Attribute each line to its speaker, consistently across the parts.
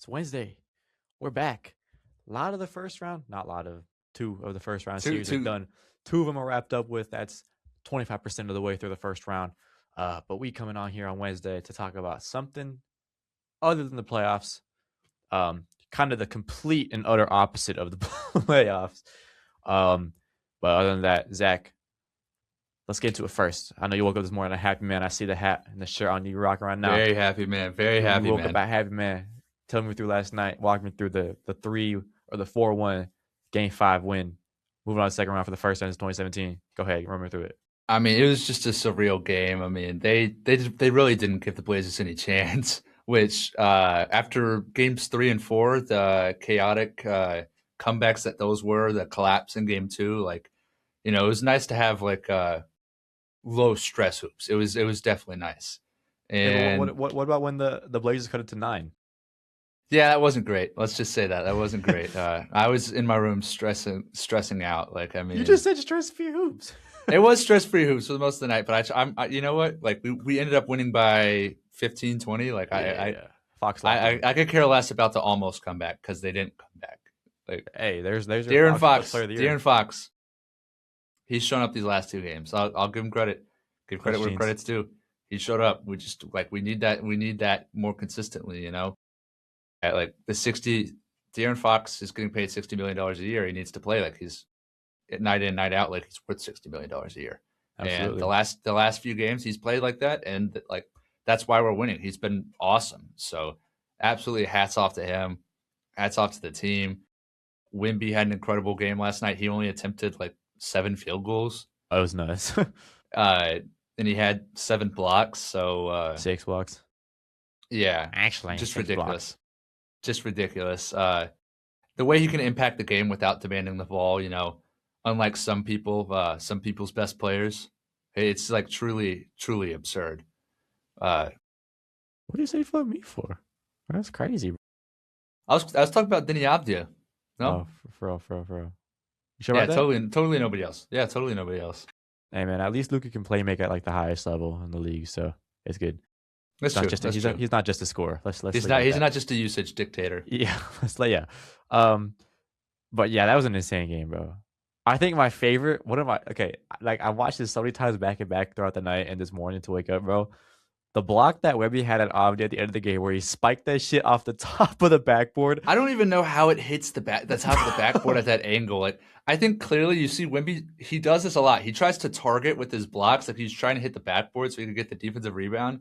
Speaker 1: It's Wednesday. We're back. A lot of the first round, not a lot of two of the first round
Speaker 2: Two,
Speaker 1: series are
Speaker 2: two.
Speaker 1: done. Two of them are wrapped up with. That's 25% of the way through the first round. But we coming on here on Wednesday to talk about something other than the playoffs. Kind of the complete and utter opposite of the playoffs. Um, but other than that, Zach, let's get into it first. I know you woke up this morning a happy man. I see the hat and the shirt on you rocking right now.
Speaker 2: Very happy, man. Very
Speaker 1: You
Speaker 2: happy,
Speaker 1: woke up
Speaker 2: man.
Speaker 1: a happy man. Tell me through last night. Walk me through the 3 or the 4-1 game 5 win. Moving on to the second round for the first time since 2017. Go ahead, run me through it.
Speaker 2: I mean, it was just a surreal game. I mean, they really didn't give the Blazers any chance. Which after games 3 and 4, the chaotic comebacks that those were, the collapse in game 2, like it was nice to have like low stress hoops. It was definitely nice.
Speaker 1: Yeah, but
Speaker 2: And
Speaker 1: what about when the Blazers cut it to 9?
Speaker 2: yeah, that wasn't great. Let's just say that wasn't great. I was in my room stressing out. Like, I mean,
Speaker 1: You just said stress-free hoops.
Speaker 2: it was stress-free hoops for most of the night, but you know what? Like, we ended up winning by 15, 20. Like,
Speaker 1: Yeah. Fox locked
Speaker 2: I
Speaker 1: in.
Speaker 2: I could care less about the almost comeback because they didn't come back. Like,
Speaker 1: Hey, there's your
Speaker 2: De'Aaron
Speaker 1: Fox
Speaker 2: Fox,
Speaker 1: player of the year.
Speaker 2: De'Aaron Fox, he's shown up these last 2 games. I'll give him credit. Give credit where
Speaker 1: Jeans.
Speaker 2: credit's due. He showed up. We just we need that more consistently. At like the 60, De'Aaron Fox is getting paid $60 million a year. He needs to play like he's night in, night out, like he's worth $60 million a year.
Speaker 1: Absolutely.
Speaker 2: And the last few games he's played like that, and like that's why we're winning. He's been awesome. So absolutely hats off to him. Hats off to the team. Wimby had an incredible game last night. He only attempted like 7 field goals.
Speaker 1: That was nice.
Speaker 2: And he had 7 blocks. So
Speaker 1: 6 blocks.
Speaker 2: Yeah.
Speaker 1: Actually,
Speaker 2: just
Speaker 1: 6
Speaker 2: ridiculous.
Speaker 1: blocks.
Speaker 2: Just ridiculous. The way he can impact the game without demanding the ball, unlike some people's best players, it's like truly, truly absurd.
Speaker 1: What do you say for me for? That's crazy.
Speaker 2: I was talking about Denny Avdia. No,
Speaker 1: Oh, for real. You sure
Speaker 2: yeah,
Speaker 1: about that?
Speaker 2: totally nobody else. Yeah, totally nobody else.
Speaker 1: Hey man, at least Luka can play make at like the highest level in the league, so it's good.
Speaker 2: That's true. That's true.
Speaker 1: He's not just a scorer. Let's
Speaker 2: He's
Speaker 1: leave it at
Speaker 2: he's
Speaker 1: that.
Speaker 2: not just a usage dictator.
Speaker 1: Yeah, but yeah, that was an insane game, bro. I think my favorite, like I watched this so many times back and back throughout the night and this morning to wake up, bro. The block that Webby had at Avdi at the end of the game where he spiked that shit off the top of the backboard.
Speaker 2: I don't even know how it hits the top of the backboard at that angle. Like, I think clearly you see Wemby, he does this a lot. He tries to target with his blocks, like he's trying to hit the backboard so he can get the defensive rebound.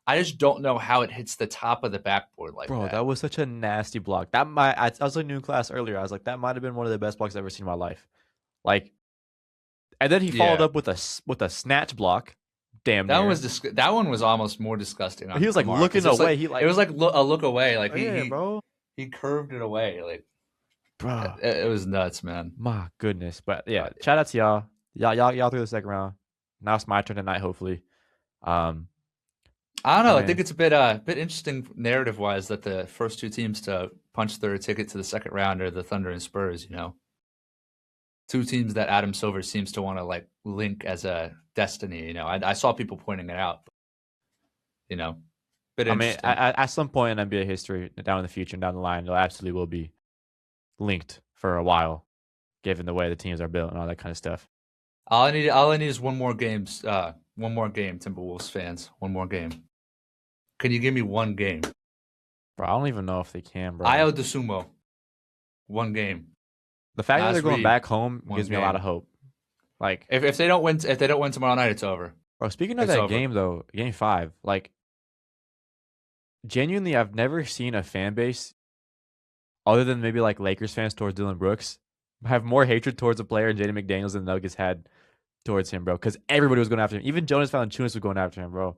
Speaker 2: I just don't know how it hits the top of the backboard like
Speaker 1: Bro,
Speaker 2: that.
Speaker 1: that was such a nasty block. I was looking in class earlier. I was like, that might have been one of the best blocks I've ever seen in my life. Like, and then he followed up with a snatch block. Damn,
Speaker 2: that one was almost more disgusting.
Speaker 1: He was like looking away.
Speaker 2: It was like a look away. Like
Speaker 1: bro,
Speaker 2: he curved it away. Like,
Speaker 1: bro,
Speaker 2: it was nuts, man.
Speaker 1: My goodness. But yeah, shout out to y'all. Y'all through the second round. Now it's my turn tonight. Hopefully.
Speaker 2: I don't know. I think it's a bit interesting narrative wise that the first 2 teams to punch their ticket to the second round are the Thunder and Spurs. 2 teams that Adam Silver seems to want to like link as a destiny. I saw people pointing it out. But
Speaker 1: I mean, at some point in NBA history, down in the future, down the line, it absolutely will be linked for a while, given the way the teams are built and all that kind of stuff.
Speaker 2: All I need is one more game, Timberwolves fans. One more game. Can you give me one game?
Speaker 1: Bro, I don't even know if they can, bro.
Speaker 2: Ayo DeSumo. One game.
Speaker 1: The fact that they're going back home gives me a lot of hope. Like
Speaker 2: if they don't win tomorrow night, it's over.
Speaker 1: Bro, speaking of that game though, game 5, like genuinely, I've never seen a fan base other than maybe like Lakers fans towards Dylan Brooks have more hatred towards a player Jaden McDaniels than the Nuggets had towards him, bro. Because everybody was going after him. Even Jonas Valanciunas was going after him, bro.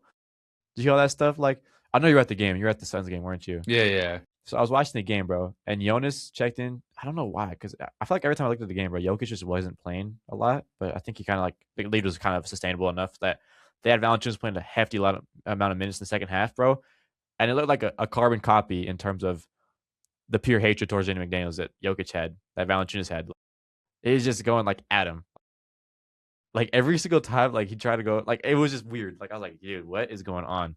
Speaker 1: Did you hear all that stuff? Like, I know you were at the game. You were at the Suns game, weren't you?
Speaker 2: Yeah.
Speaker 1: So I was watching the game, bro, and Jonas checked in. I don't know why, because I feel like every time I looked at the game, bro, Jokic just wasn't playing a lot. But I think he kind of the lead was kind of sustainable enough that they had Valanciunas playing a hefty amount of minutes in the second half, bro. And it looked like a carbon copy in terms of the pure hatred towards Jaden McDaniels that Jokic had, that Valanciunas had. It was just going like at him. Like every single time, like he tried to go, like it was just weird. Like I was like, dude, what is going on?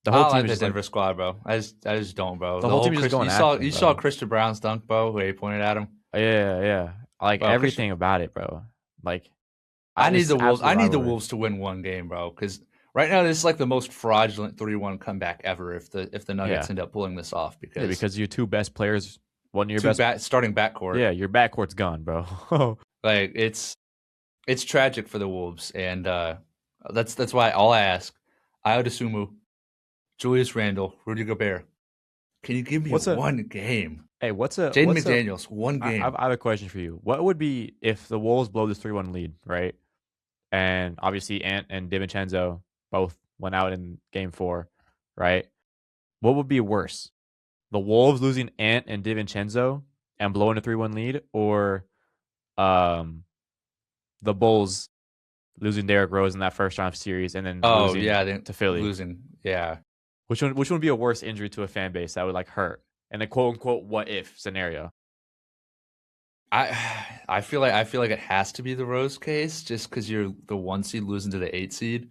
Speaker 1: The
Speaker 2: I
Speaker 1: whole
Speaker 2: don't
Speaker 1: team
Speaker 2: like
Speaker 1: is
Speaker 2: the
Speaker 1: just like
Speaker 2: Denver squad, bro. I just don't, bro.
Speaker 1: the
Speaker 2: The
Speaker 1: whole
Speaker 2: whole
Speaker 1: team is just
Speaker 2: Chris,
Speaker 1: going after him,
Speaker 2: you saw
Speaker 1: bro.
Speaker 2: Christian Brown's dunk, bro, where he pointed at him.
Speaker 1: Yeah, yeah. Like
Speaker 2: Bro, Christian,
Speaker 1: everything about it, bro. Like it's absolute
Speaker 2: I need the
Speaker 1: rivalry.
Speaker 2: Wolves to win one game, bro, because right now this is like the most fraudulent 3-1 comeback ever if the
Speaker 1: Yeah.
Speaker 2: Nuggets end up pulling this off
Speaker 1: Yeah,
Speaker 2: because
Speaker 1: because your two best players, one of your best
Speaker 2: starting backcourt.
Speaker 1: yeah, your backcourt's gone, bro.
Speaker 2: Like it's tragic for the Wolves, and that's why all I ask: Ayo Julius Randle, Rudy Gobert. Can you give me
Speaker 1: what's a
Speaker 2: one game?
Speaker 1: hey,
Speaker 2: Jaden McDaniels, one game.
Speaker 1: I have a question for you. What would be if the Wolves blow this 3-1 lead, right? And obviously Ant and DiVincenzo both went out in game 4, right? What would be worse? The Wolves losing Ant and DiVincenzo and blowing a 3-1 lead, or um the Bulls losing Derrick Rose in that first round series and then
Speaker 2: Oh
Speaker 1: losing
Speaker 2: yeah, then
Speaker 1: to Philly?
Speaker 2: losing. Yeah,
Speaker 1: Which one would be a worse injury to a fan base that would like hurt in a quote unquote what if scenario?
Speaker 2: I feel like it has to be the Rose case just because you're the 1 seed losing to the 8 seed.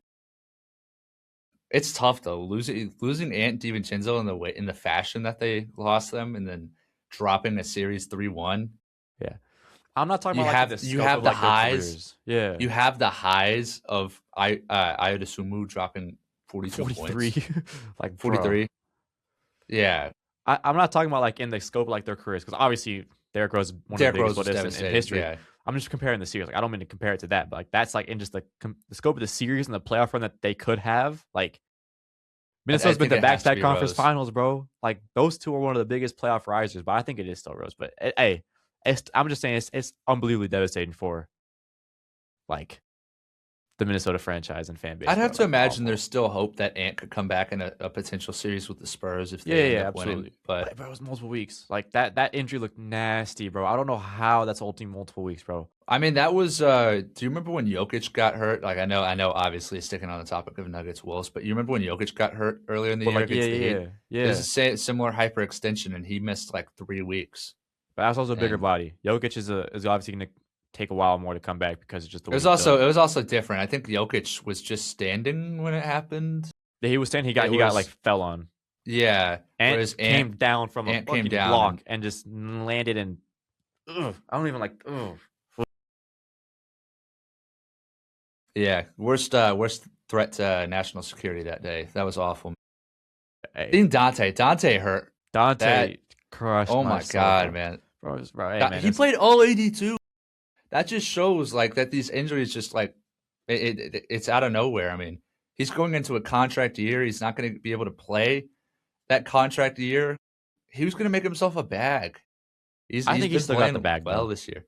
Speaker 2: It's tough though losing Ant DiVincenzo in the fashion that they lost them, and then dropping a series 3-1.
Speaker 1: Yeah. I'm not talking about like in the
Speaker 2: You
Speaker 1: scope
Speaker 2: have
Speaker 1: of
Speaker 2: the
Speaker 1: like their
Speaker 2: highs.
Speaker 1: careers. Yeah.
Speaker 2: You have the highs of Ayo dropping 42
Speaker 1: 43.
Speaker 2: points,
Speaker 1: Like, bro.
Speaker 2: 43. Yeah,
Speaker 1: I'm not talking about like in the scope of like their careers, because obviously Derrick Rose is one of the
Speaker 2: Derrick
Speaker 1: biggest
Speaker 2: Rose
Speaker 1: what
Speaker 2: was
Speaker 1: ifs in
Speaker 2: devastating.
Speaker 1: history.
Speaker 2: Yeah,
Speaker 1: I'm just comparing the series. Like, I don't mean to compare it to that, but like that's like in just the scope of the series and the playoff run that they could have. Like
Speaker 2: I
Speaker 1: Minnesota's been
Speaker 2: think
Speaker 1: to
Speaker 2: it has to
Speaker 1: back-to-back
Speaker 2: be
Speaker 1: conference
Speaker 2: Rose.
Speaker 1: finals, bro. Like those two are one of the biggest playoff risers, but I think it is still Rose. But hey, I'm just saying it's unbelievably devastating for like the Minnesota franchise and fan base,
Speaker 2: I'd
Speaker 1: bro.
Speaker 2: have to
Speaker 1: Like
Speaker 2: imagine
Speaker 1: awful.
Speaker 2: there's still hope that Ant could come back in a potential series with the Spurs if
Speaker 1: Yeah,
Speaker 2: they
Speaker 1: yeah,
Speaker 2: end
Speaker 1: yeah,
Speaker 2: up winning.
Speaker 1: absolutely.
Speaker 2: But
Speaker 1: But it was multiple weeks. Like that injury looked nasty, bro. I don't know how that's holding multiple weeks, bro.
Speaker 2: I mean, that was. Do you remember when Jokic got hurt? Like, I know. Obviously, sticking on the topic of Nuggets Wolves, but you remember when Jokic got hurt earlier in the
Speaker 1: But
Speaker 2: year
Speaker 1: like, yeah,
Speaker 2: against the
Speaker 1: yeah,
Speaker 2: Heat?
Speaker 1: yeah,
Speaker 2: It was
Speaker 1: yeah.
Speaker 2: similar hyperextension, and he missed like 3 weeks.
Speaker 1: But that's also a bigger
Speaker 2: And
Speaker 1: body. Jokic is obviously gonna take a while more to come back because of just the way he's built.
Speaker 2: it was also different. I think Jokic was just standing when it happened.
Speaker 1: Yeah, he was saying
Speaker 2: It
Speaker 1: he got like
Speaker 2: was
Speaker 1: fell on.
Speaker 2: yeah.
Speaker 1: Ant
Speaker 2: Whereas
Speaker 1: came down from a
Speaker 2: Ant came
Speaker 1: fucking
Speaker 2: down
Speaker 1: block
Speaker 2: and
Speaker 1: and just landed in. Ugh, I don't even like. Ugh.
Speaker 2: yeah, worst threat to national security that day. That was awful.
Speaker 1: Hey,
Speaker 2: Seeing Dante hurt.
Speaker 1: Dante
Speaker 2: That
Speaker 1: crushed
Speaker 2: oh
Speaker 1: my
Speaker 2: my
Speaker 1: soul,
Speaker 2: god,
Speaker 1: bro.
Speaker 2: man.
Speaker 1: Bro, hey man,
Speaker 2: He played all 82. That just shows like that these injuries just like it's out of nowhere. I mean, he's going into a contract year. He's not going to be able to play that contract year. He was going to make himself a bag.
Speaker 1: I
Speaker 2: He's
Speaker 1: think he
Speaker 2: been
Speaker 1: still got the
Speaker 2: playing
Speaker 1: bag
Speaker 2: well
Speaker 1: though.
Speaker 2: this year.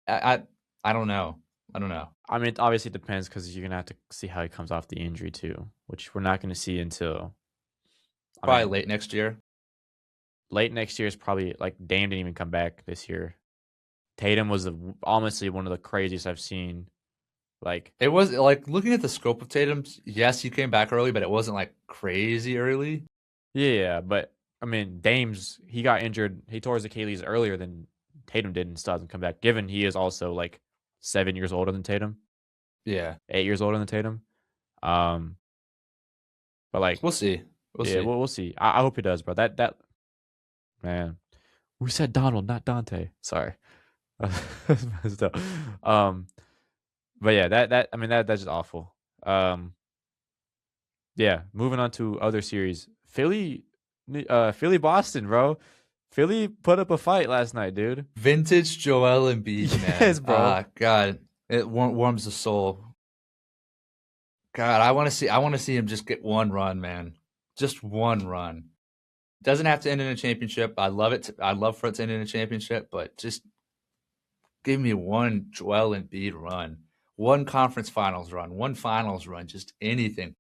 Speaker 2: I I don't know. I don't know.
Speaker 1: I mean, obviously it depends because you're gonna have to see how he comes off the injury too, which we're not gonna see until. I
Speaker 2: Probably
Speaker 1: mean,
Speaker 2: late next year.
Speaker 1: late next year is probably like Dame didn't even come back this year. Tatum was honestly one of the craziest I've seen. Like,
Speaker 2: It was like looking at the scope of Tatum's. Yes, he came back early, but it wasn't like crazy early.
Speaker 1: yeah, but I mean, he got injured. He tore his Achilles earlier than Tatum did and still hasn't come back. Given he is also like 7 years older than Tatum,
Speaker 2: Yeah,
Speaker 1: 8 years older than Tatum. Um, but like,
Speaker 2: we'll see. We'll
Speaker 1: yeah,
Speaker 2: see.
Speaker 1: we'll see. I hope he does, bro. That man, we said Donald, not Dante. Sorry. That's messed up. Um, but yeah, that I mean that's just awful. Yeah, moving on to other series. Philly Boston, bro. Philly put up a fight last night, dude.
Speaker 2: Vintage Joel Embiid, man.
Speaker 1: Yes, bro.
Speaker 2: Ah, God, it warms the soul. God, I want to see him just get one run, man. Just one run. Doesn't have to end in a championship. I love it. I love for it to end in a championship, but just give me one Joel Embiid run, one conference finals run, one finals run, just anything.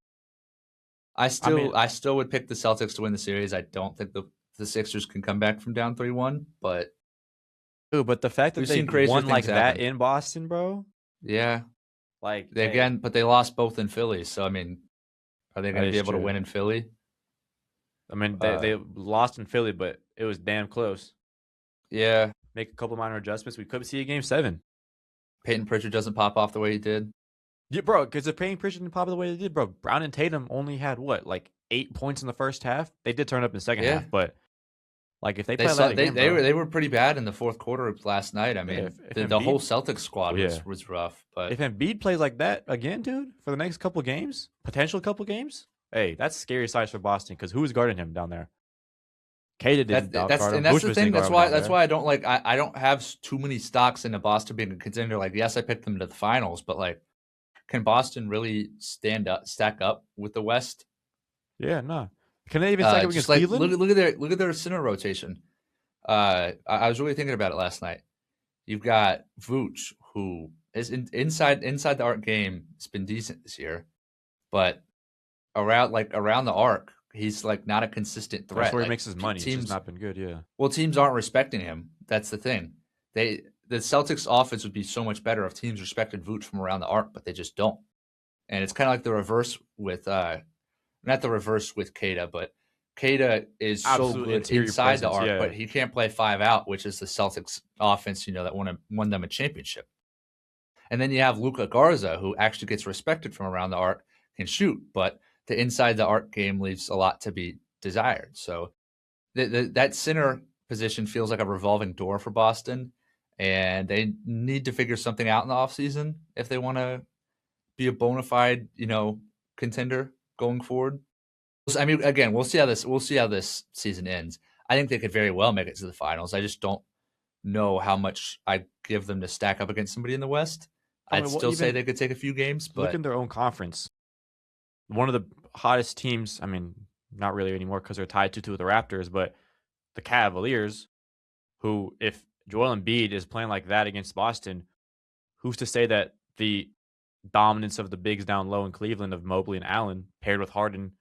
Speaker 1: I mean,
Speaker 2: I still would pick the Celtics to win the series. I don't think the Sixers can come back from down 3-1, but
Speaker 1: dude, but the fact that
Speaker 2: we've
Speaker 1: they
Speaker 2: seen crazier
Speaker 1: won like
Speaker 2: things
Speaker 1: that
Speaker 2: happen.
Speaker 1: in Boston, bro.
Speaker 2: Yeah,
Speaker 1: Like,
Speaker 2: they
Speaker 1: hey,
Speaker 2: again, but they lost both in Philly. So I mean, are they
Speaker 1: that
Speaker 2: going to be
Speaker 1: is
Speaker 2: able to
Speaker 1: true.
Speaker 2: win in Philly?
Speaker 1: I mean,
Speaker 2: Uh,
Speaker 1: they lost in Philly, but it was damn close.
Speaker 2: yeah,
Speaker 1: Make a couple minor adjustments. We could see a game 7.
Speaker 2: Peyton Pritchard doesn't pop off the way he did.
Speaker 1: Yeah, bro, because if Payne Pritchard didn't pop the way they did, bro, Brown and Tatum only had what, like 8 points in the first half. They did turn up in the second
Speaker 2: Yeah,
Speaker 1: half, but like if they
Speaker 2: they
Speaker 1: play that
Speaker 2: saw
Speaker 1: again,
Speaker 2: they
Speaker 1: bro.
Speaker 2: they were pretty bad in the fourth quarter last night. I
Speaker 1: Yeah,
Speaker 2: mean,
Speaker 1: if
Speaker 2: the whole
Speaker 1: Embiid,
Speaker 2: Celtics
Speaker 1: oh
Speaker 2: squad
Speaker 1: yeah,
Speaker 2: was rough, but
Speaker 1: if Embiid plays like that again, dude, for the next couple games, potential couple games, hey, that's scary size for Boston because who's guarding him down there? Kata didn't guard him.
Speaker 2: that's the
Speaker 1: Vucevic didn't
Speaker 2: thing.
Speaker 1: guard him down
Speaker 2: That's
Speaker 1: there.
Speaker 2: why I don't like I don't have too many stocks into Boston being a contender. Like, yes, I picked them to the finals, but like, can Boston really stack up with the West?
Speaker 1: Yeah, no. Can they even stack up
Speaker 2: Just
Speaker 1: against
Speaker 2: like
Speaker 1: Cleveland?
Speaker 2: look at their center rotation. I was really thinking about it last night. You've got Vooch, who is inside the arc game. It's been decent this year, but around the arc, he's like not a consistent
Speaker 1: That's
Speaker 2: threat.
Speaker 1: where he
Speaker 2: Like
Speaker 1: makes his money. It's just
Speaker 2: teams,
Speaker 1: not been good. Yeah.
Speaker 2: well, teams aren't respecting him. That's the thing. The Celtics offense would be so much better if teams respected Vooch from around the arc, but they just don't. And it's kind of like the reverse with not the reverse with Kada, but Kada is so
Speaker 1: Absolute
Speaker 2: good
Speaker 1: interior
Speaker 2: inside the
Speaker 1: presence.
Speaker 2: arc,
Speaker 1: Yeah.
Speaker 2: but he can't play 5 out, which is the Celtics offense, that won them a championship. And then you have Luka Garza, who actually gets respected from around the arc, can shoot, but the inside the arc game leaves a lot to be desired. So that center position feels like a revolving door for Boston, and they need to figure something out in the offseason if they want to be a bona fide, contender going forward. I mean, again, we'll see how this season ends. I think they could very well make it to the finals. I just don't know how much I give them to stack up against somebody in the West.
Speaker 1: I
Speaker 2: I'd
Speaker 1: mean, well,
Speaker 2: still say
Speaker 1: even
Speaker 2: they could take a few games,
Speaker 1: look
Speaker 2: but
Speaker 1: in their own conference. One of the hottest teams, I mean, not really anymore because they're tied to the Raptors, but the Cavaliers, who, if Joel Embiid is playing like that against Boston, who's to say that the dominance of the bigs down low in Cleveland of Mobley and Allen paired with Harden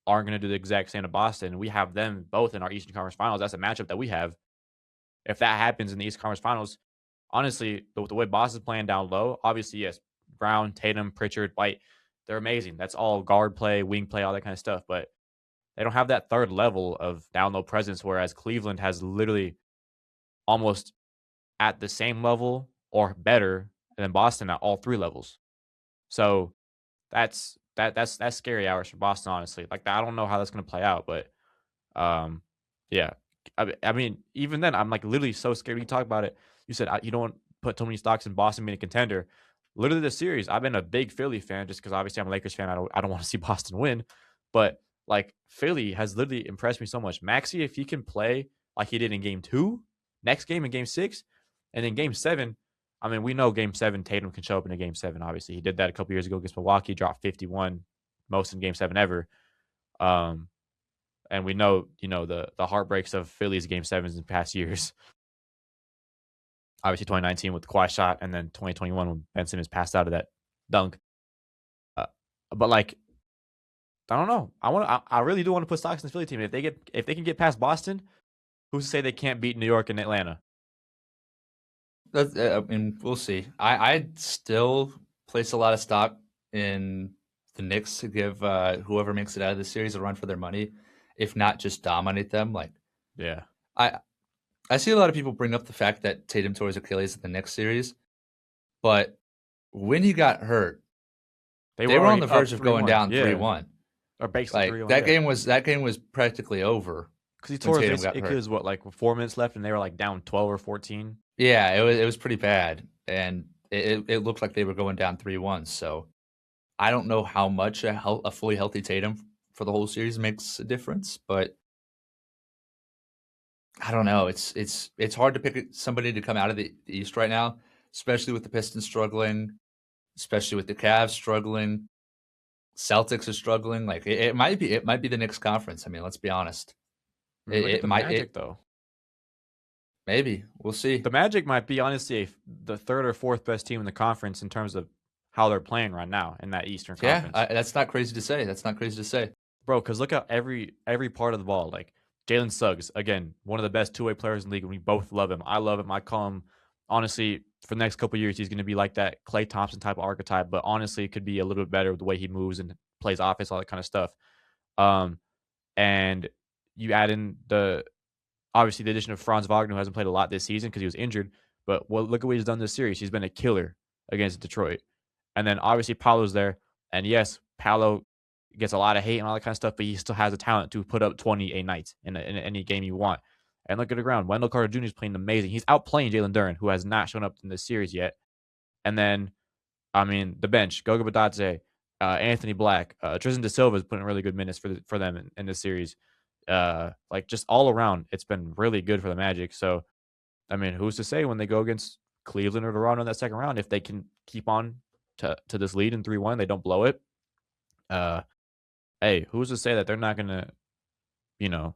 Speaker 1: aren't going to do the exact same to Boston? We have them both in our Eastern Conference Finals. That's a matchup that we have. If that happens in the Eastern Conference Finals, honestly, the way Boston's playing down low, obviously, yes, Brown, Tatum, Pritchard, White, they're amazing. That's all guard play, wing play, all that kind of stuff. But they don't have that third level of down low presence, whereas Cleveland has literally almost at the same level or better than Boston at all three levels. So that's scary hours for Boston, honestly. Like I don't know how that's gonna play out, but um, yeah. I mean, even then, I'm like literally so scared. You talk about it. You said you don't put too many stocks in Boston being a contender. Literally, this series, I've been a big Philly fan just because obviously I'm a Lakers fan. I don't want to see Boston win, but like Philly has literally impressed me so much. Maxey, if he can play like he did in Game 2, next game in Game 6, and then Game 7. I mean, we know Game 7, Tatum can show up in a Game 7. Obviously, he did that a couple years ago against Milwaukee, dropped 51, most in Game 7 ever. Um, and we know, the heartbreaks of Philly's Game 7s in past years. Obviously, 2019 with the Kawhi shot, and then 2021 when Ben Simmons passed out of that dunk. But like, I don't know. I really do want to put stocks in the Philly team. If they can get past Boston, who's to say they can't beat New York and Atlanta?
Speaker 2: I mean, we'll see. I'd still place a lot of stock in the Knicks to give whoever makes it out of this series a run for their money, if not just dominate them. Like
Speaker 1: Yeah,
Speaker 2: I I see a lot of people bring up the fact that Tatum tore his Achilles in the Knicks series, but when he got hurt,
Speaker 1: they were
Speaker 2: they were on
Speaker 1: already
Speaker 2: the
Speaker 1: up
Speaker 2: verge of going
Speaker 1: 3-1.
Speaker 2: down
Speaker 1: Yeah,
Speaker 2: 3-1.
Speaker 1: or basically
Speaker 2: Like
Speaker 1: 3-1. Yeah,
Speaker 2: that game was practically over
Speaker 1: because he
Speaker 2: when
Speaker 1: tore
Speaker 2: Tatum
Speaker 1: his
Speaker 2: got hurt.
Speaker 1: Achilles what like 4 minutes left, and they were like down 12 or 14.
Speaker 2: Yeah, it was pretty bad, and it looked like they were going down 3-1. So I don't know how much a fully healthy Tatum for the whole series makes a difference, but I don't know. It's hard to pick somebody to come out of the East right now, especially with the Pistons struggling, especially with the Cavs struggling. Celtics are struggling. Like it might be the Knicks conference. I mean, let's be honest.
Speaker 1: I mean, look at
Speaker 2: It
Speaker 1: the
Speaker 2: might
Speaker 1: Magic
Speaker 2: it
Speaker 1: though.
Speaker 2: maybe we'll see.
Speaker 1: The Magic might be honestly the third or fourth best team in the conference in terms of how they're playing right now in that Eastern
Speaker 2: Yeah,
Speaker 1: Conference.
Speaker 2: that's not crazy to say. That's not crazy to say.
Speaker 1: Bro, because look at every part of the ball. Like Jalen Suggs, again, one of the best two-way players in the league, and we both love him. I love him. I call him, honestly, for the next couple of years, he's going to be like that Klay Thompson type of archetype, but honestly, it could be a little bit better with the way he moves and plays offense, all that kind of stuff. Um, and you add in obviously the addition of Franz Wagner, who hasn't played a lot this season because he was injured, but look at what he's done this series. He's been a killer against Detroit. And then obviously Paolo's there. And yes, Paolo gets a lot of hate and all that kind of stuff, but he still has the talent to put up 20 a night in any game you want. And look at the ground. Wendell Carter Jr. is playing amazing. He's outplaying Jalen Duren, who has not shown up in this series yet. And then, I mean, the bench, Goga Bitadze, Anthony Black, Tristan De Silva is putting really good minutes for them in this series. Like just all around, it's been really good for the Magic. So, I mean, who's to say when they go against Cleveland or Toronto in that second round, if they can keep on to this lead in 3-1, they don't blow it. Hey, who's to say that they're not gonna, you know,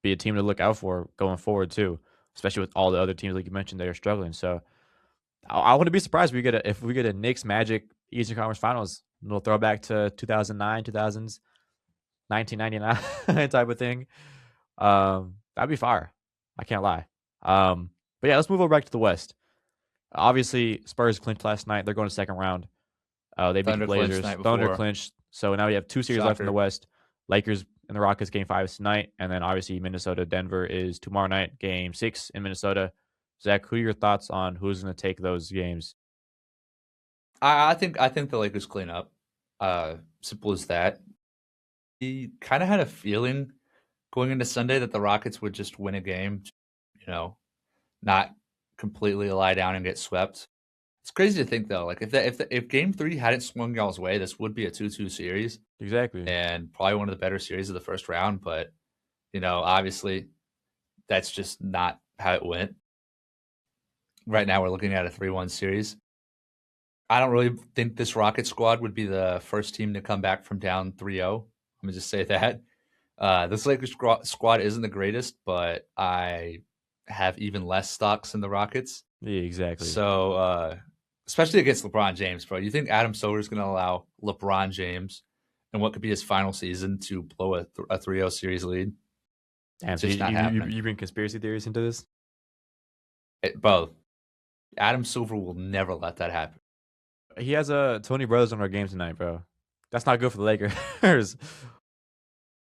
Speaker 1: be a team to look out for going forward too, especially with all the other teams like you mentioned that are struggling. So I wouldn't be surprised if we get a Knicks Magic Eastern Conference Finals, a little throwback to 2009, 2000s, 1999 type of thing. That'd be fire. I can't lie. But yeah, let's move over back to the West. Obviously, Spurs clinched last night. They're going to second round. They beat the Blazers. Thunder clinched. So now we have 2 series left in the West. Lakers and the Rockets game 5 is tonight, and then obviously Minnesota Denver is tomorrow night, game 6 in Minnesota. Zach, who are your thoughts on who's going to take those games?
Speaker 2: I think the Lakers clean up. Simple as that. He kind of had a feeling going into Sunday that the Rockets would just win a game, not completely lie down and get swept. It's crazy to think though, like if Game 3 hadn't swung y'all's way, this would be a 2-2 series.
Speaker 1: Exactly.
Speaker 2: And probably one of the better series of the first round, but obviously that's just not how it went. Right now we're looking at a 3-1 series. I don't really think this Rocket squad would be the first team to come back from down 3-0. I'm going to just say that. This Lakers squad isn't the greatest, but I have even less stocks in the Rockets.
Speaker 1: Yeah, exactly.
Speaker 2: So, especially against LeBron James, bro. You think Adam Silver is going to allow LeBron James and what could be his final season to blow a 3-0 series lead?
Speaker 1: Damn, so you bring conspiracy theories into this?
Speaker 2: Bro, Adam Silver will never let that happen.
Speaker 1: He has Tony Brothers on our game tonight, bro. That's not good for the Lakers.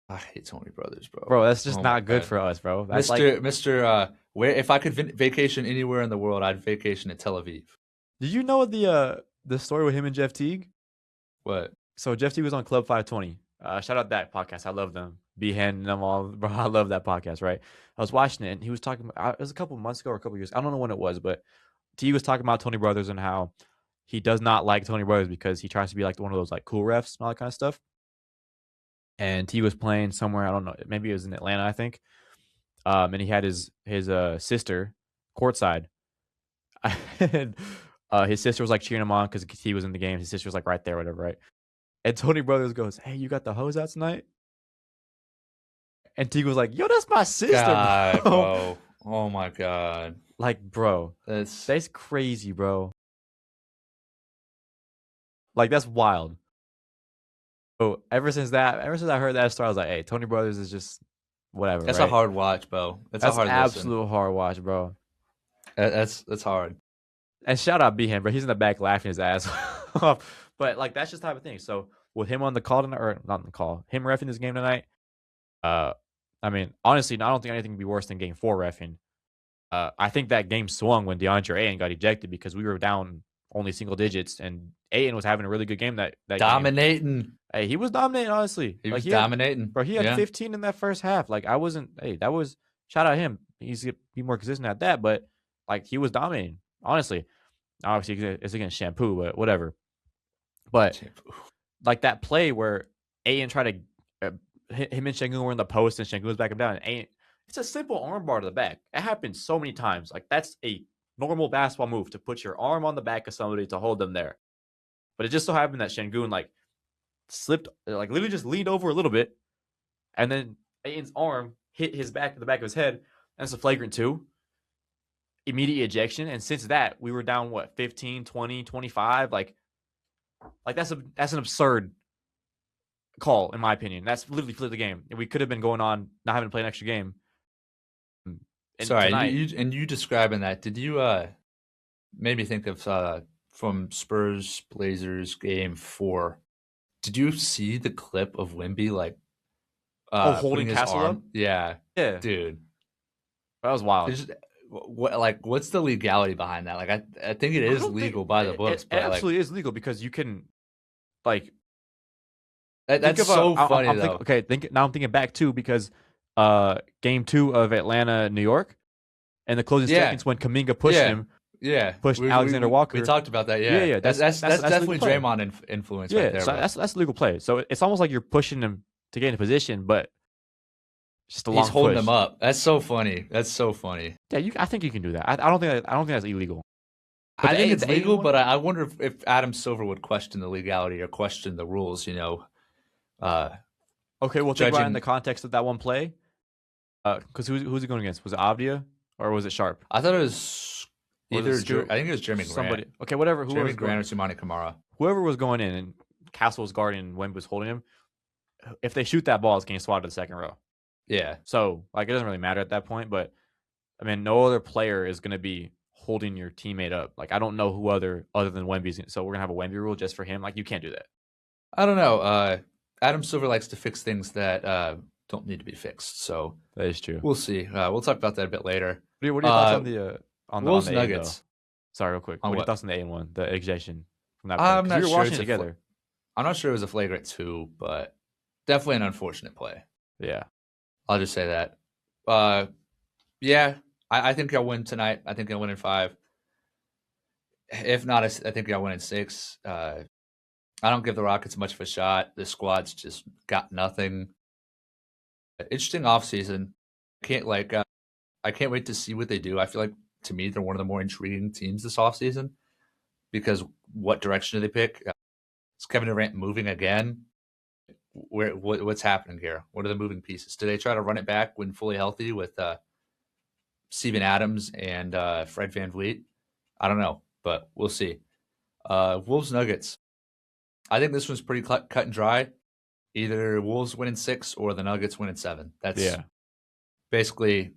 Speaker 2: I hate Tony Brothers, bro.
Speaker 1: Bro, that's just not good for us, bro. That's
Speaker 2: Mr. Where if I could vacation anywhere in the world, I'd vacation at Tel Aviv.
Speaker 1: Did you know the story with him and Jeff Teague?
Speaker 2: What?
Speaker 1: So Jeff Teague was on Club 520. Shout out that podcast. I love them. B-Hen and them all. Bro, I love that podcast, right? I was watching it, and he was talking about, it was a couple months ago or a couple years. I don't know when it was, but Teague was talking about Tony Brothers and how he does not like Tony Brothers because he tries to be like one of those like cool refs and all that kind of stuff. And he was playing somewhere, I don't know, maybe it was in Atlanta, I think. And he had his sister courtside. And, his sister was like cheering him on because he was in the game. His sister was like right there, whatever, right? And Tony Brothers goes, "Hey, you got the hose out tonight?" And Teague was like, "Yo, that's my sister,
Speaker 2: God, bro. Oh my God.
Speaker 1: Like, bro, that's crazy, bro. Like, that's wild. So ever since I heard that story, I was like, "Hey, Tony Brothers is just whatever."
Speaker 2: That's
Speaker 1: right?
Speaker 2: a hard watch, bro. That's a hard
Speaker 1: absolute
Speaker 2: listen.
Speaker 1: Hard watch, bro.
Speaker 2: That's hard.
Speaker 1: And shout out B-Ham, bro. He's in the back laughing his ass off. But like that's just the type of thing. So with him on the call tonight, or not on the call, him reffing this game tonight. I mean, honestly, I don't think anything would be worse than Game 4 reffing. I think that game swung when DeAndre Ayton got ejected because we were down only single digits, and Ayton was having a really good game that
Speaker 2: dominating.
Speaker 1: Game. Hey, he was dominating. Honestly,
Speaker 2: he was dominating.
Speaker 1: Bro, he had 15 in that first half. Like I wasn't. Hey, that was shout out him. He's gonna be more consistent at that, but like he was dominating. Honestly, obviously it's against Shampoo, but whatever. But like that play where Ayton tried to him and Şengün were in the post and Şengün was backing down. And Ayton, it's a simple arm bar to the back. It happens so many times. Like that's a normal basketball move to put your arm on the back of somebody to hold them there. But it just so happened that Şengün like slipped, like literally just leaned over a little bit, and then Ayton's arm hit the back of his head, and it's a flagrant 2. Immediate ejection, and since that we were down 15, 20, 25. Like that's an absurd call in my opinion. That's literally flipped the game. And we could have been going on not having to play an extra game.
Speaker 2: Sorry, you describing that, did you made me think of from Spurs Blazers game 4. Did you see the clip of Wemby like
Speaker 1: holding his
Speaker 2: Castle
Speaker 1: arm
Speaker 2: up? Yeah, dude,
Speaker 1: that was wild.
Speaker 2: What's the legality behind that? Like I think it is legal by the books.
Speaker 1: It absolutely is legal because you can like Think
Speaker 2: That's
Speaker 1: of
Speaker 2: so funny
Speaker 1: I'm thinking.
Speaker 2: though.
Speaker 1: Okay, now I'm thinking back too because game 2 of Atlanta New York and the closing
Speaker 2: Yeah,
Speaker 1: seconds when Kaminga
Speaker 2: yeah, yeah.
Speaker 1: pushed Alexander
Speaker 2: We
Speaker 1: Walker.
Speaker 2: talked about that.
Speaker 1: Yeah,
Speaker 2: Yeah,
Speaker 1: yeah,
Speaker 2: that's
Speaker 1: that's a legal
Speaker 2: definitely
Speaker 1: play.
Speaker 2: Draymond influence right
Speaker 1: Yeah,
Speaker 2: there,
Speaker 1: so
Speaker 2: bro.
Speaker 1: that's a legal play. So it's almost like you're pushing him to get into position, but just a
Speaker 2: He's
Speaker 1: long
Speaker 2: holding them
Speaker 1: push.
Speaker 2: up. That's so funny. That's so funny.
Speaker 1: Yeah, I think you can do that. I don't think that's illegal. But
Speaker 2: I think it's
Speaker 1: the Ayton
Speaker 2: legal,
Speaker 1: one,
Speaker 2: but I wonder if Adam Silver would question the legality or question the rules. Uh,
Speaker 1: okay, well think about it in the
Speaker 2: judging.
Speaker 1: context of that one play. Because who's he going against? Was it Avdia or was it Sharp?
Speaker 2: I thought it was
Speaker 1: Or was it
Speaker 2: either.
Speaker 1: still
Speaker 2: I think it was Jeremy Grant.
Speaker 1: somebody? Okay, whatever.
Speaker 2: Jeremy Grant or Sumani Kamara.
Speaker 1: Whoever was going in and Castle was guarding and Wemby was holding him. If they shoot that ball, it's getting swatted to the second row.
Speaker 2: Yeah,
Speaker 1: So like it doesn't really matter at that point. But I mean, no other player is going to be holding your teammate up. Like I don't know who other than Wemby's. So we're gonna have a Wemby rule just for him. Like you can't do that.
Speaker 2: I don't know. Adam Silver likes to fix things that don't need to be fixed. So
Speaker 1: That is true.
Speaker 2: we'll see. We'll talk about that a bit later.
Speaker 1: What are your thoughts on
Speaker 2: Wolves
Speaker 1: the A though?
Speaker 2: Nuggets.
Speaker 1: Sorry, real quick.
Speaker 2: On
Speaker 1: What are your
Speaker 2: what?
Speaker 1: thoughts on the A one, the ejection from that play?
Speaker 2: I'm
Speaker 1: Because
Speaker 2: not
Speaker 1: we were
Speaker 2: sure.
Speaker 1: watching it together.
Speaker 2: I'm not sure it was a flagrant two, but definitely an unfortunate play.
Speaker 1: Yeah.
Speaker 2: I'll just say that. Yeah, I think I'll win tonight. I think I'll win in 5. If not, I think I'll win in 6. I don't give the Rockets much of a shot. The squad's just got nothing. Interesting offseason. I can't wait to see what they do. I feel like to me they're one of the more intriguing teams this offseason because what direction do they pick? Is Kevin Durant moving again? What's happening here? What are the moving pieces? Do they try to run it back when fully healthy with Steven Adams and Fred VanVleet? I don't know, but we'll see. Wolves Nuggets. I think this one's pretty cut and dry. Either Wolves win in 6 or the Nuggets win in 7. That's basically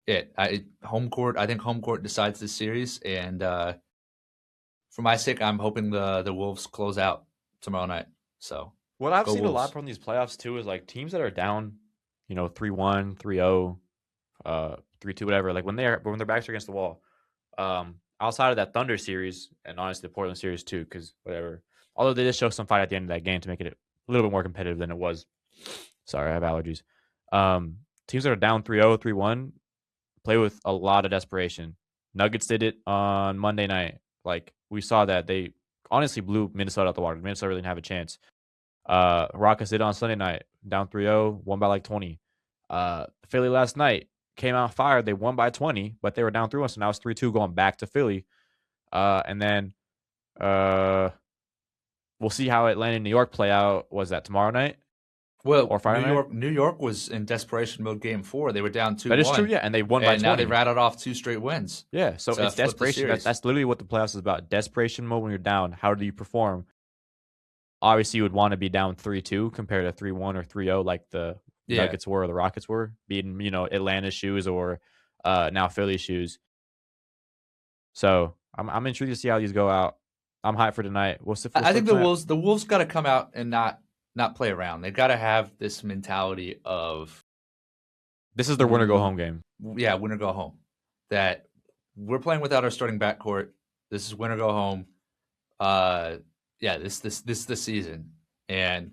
Speaker 2: it. I think home court decides this series, and for my sake, I'm hoping the Wolves close out tomorrow night. So
Speaker 1: what I've
Speaker 2: go
Speaker 1: seen
Speaker 2: Wolves.
Speaker 1: a lot from these playoffs too is like teams that are down, 3-1, 3-0, 3-2, whatever. Like when their backs are against the wall. Outside of that Thunder series and honestly the Portland series too, because whatever. Although they did show some fight at the end of that game to make it a little bit more competitive than it was. Sorry, I have allergies. Teams that are down 3-0, 3-1 play with a lot of desperation. Nuggets did it on Monday night. Like we saw that they honestly blew Minnesota out the water. Minnesota really didn't have a chance. Rockets did it on Sunday night, down 3-0, won by like 20. Philly last night came out fired. They won by 20, but they were down 3-1, so now it's 3-2 going back to Philly. And then we'll see how Atlanta and New York play out. Was that tomorrow night?
Speaker 2: Well,
Speaker 1: or Friday night?
Speaker 2: New York was in desperation mode game 4. They were down 2-1.
Speaker 1: That is true, yeah, and they won by 20.
Speaker 2: And now they rattled off 2 straight wins.
Speaker 1: Yeah, so it's desperation. That's literally what the playoffs is about. Desperation mode when you're down. How do you perform? Obviously, you would want to be down 3-2 compared to 3-1 or 3-0 like the Nuggets were or the Rockets were, being, Atlanta's shoes or now Philly's shoes. So I'm intrigued to see how these go out. I'm hyped for tonight.
Speaker 2: I think the Wolves got to come out and not play around. They got to have this mentality of
Speaker 1: this is their win or go home game.
Speaker 2: Yeah, win or go home. That we're playing without our starting backcourt. This is win or go home. This is the season. And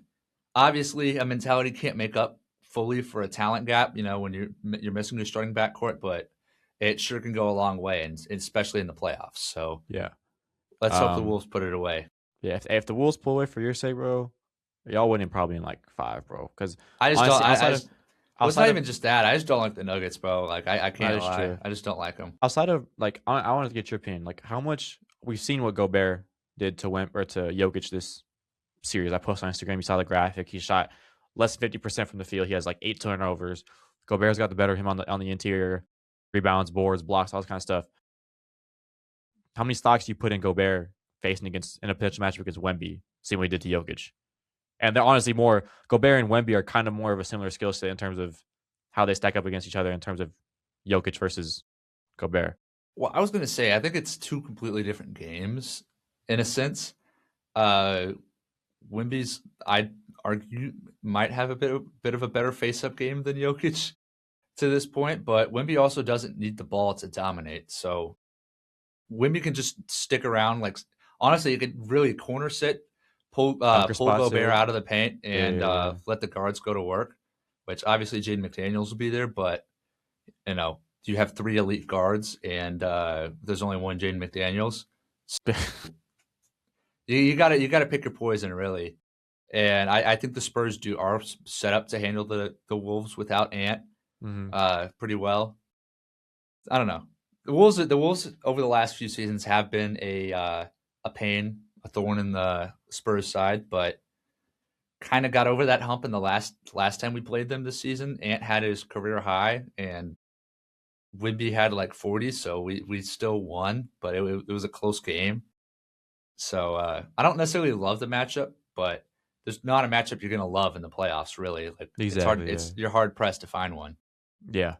Speaker 2: obviously a mentality can't make up fully for a talent gap, when you're missing your starting backcourt, but it sure can go a long way, and especially in the playoffs. So
Speaker 1: yeah.
Speaker 2: Let's hope the Wolves put it away.
Speaker 1: Yeah, if the Wolves pull away for your sake, bro, y'all winning probably in like 5, bro. Because
Speaker 2: I just don't. It's not even just that. I just don't like the Nuggets, bro. Like I can't lie. True. I just don't like them.
Speaker 1: Outside of like, I wanted to get your opinion. Like, how much we've seen what Gobert did to Jokic this series. I posted on Instagram. You saw the graphic. He shot less than 50% from the field. He has like 8 turnovers. Gobert's got the better of him on the interior, rebounds, boards, blocks, all this kind of stuff. How many stocks do you put in Gobert facing in a potential matchup against Wemby, seeing what he did to Jokic? And they're honestly Gobert and Wemby are kind of more of a similar skill set in terms of how they stack up against each other in terms of Jokic versus Gobert.
Speaker 2: Well, I was going to say, I think it's 2 completely different games in a sense. Wemby's, I'd argue, might have a bit of a better face-up game than Jokic to this point, but Wemby also doesn't need the ball to dominate. So Wemby can just stick around. Like, honestly, you could really corner sit,
Speaker 1: Dunker
Speaker 2: pull
Speaker 1: spot
Speaker 2: Gobert
Speaker 1: too.
Speaker 2: out of the paint and
Speaker 1: Yeah.
Speaker 2: let the guards go to work. Which obviously Jaden McDaniels will be there, but you have 3 elite guards and there's only one Jaden McDaniels.
Speaker 1: Yeah.
Speaker 2: You gotta pick your poison really. And I think the Spurs are set up to handle the Wolves without Ant
Speaker 1: hmm
Speaker 2: pretty well. I don't know. The Wolves over the last few seasons have been a pain, a thorn in the Spurs side, but kind of got over that hump in the last time we played them this season. Ant had his career high, and Wimby had like 40, so we still won, but it was a close game. So I don't necessarily love the matchup, but there's not a matchup you're gonna love in the playoffs. Really, like it's hard.
Speaker 1: Exactly. Yeah.
Speaker 2: You're hard pressed to find one.
Speaker 1: Yeah.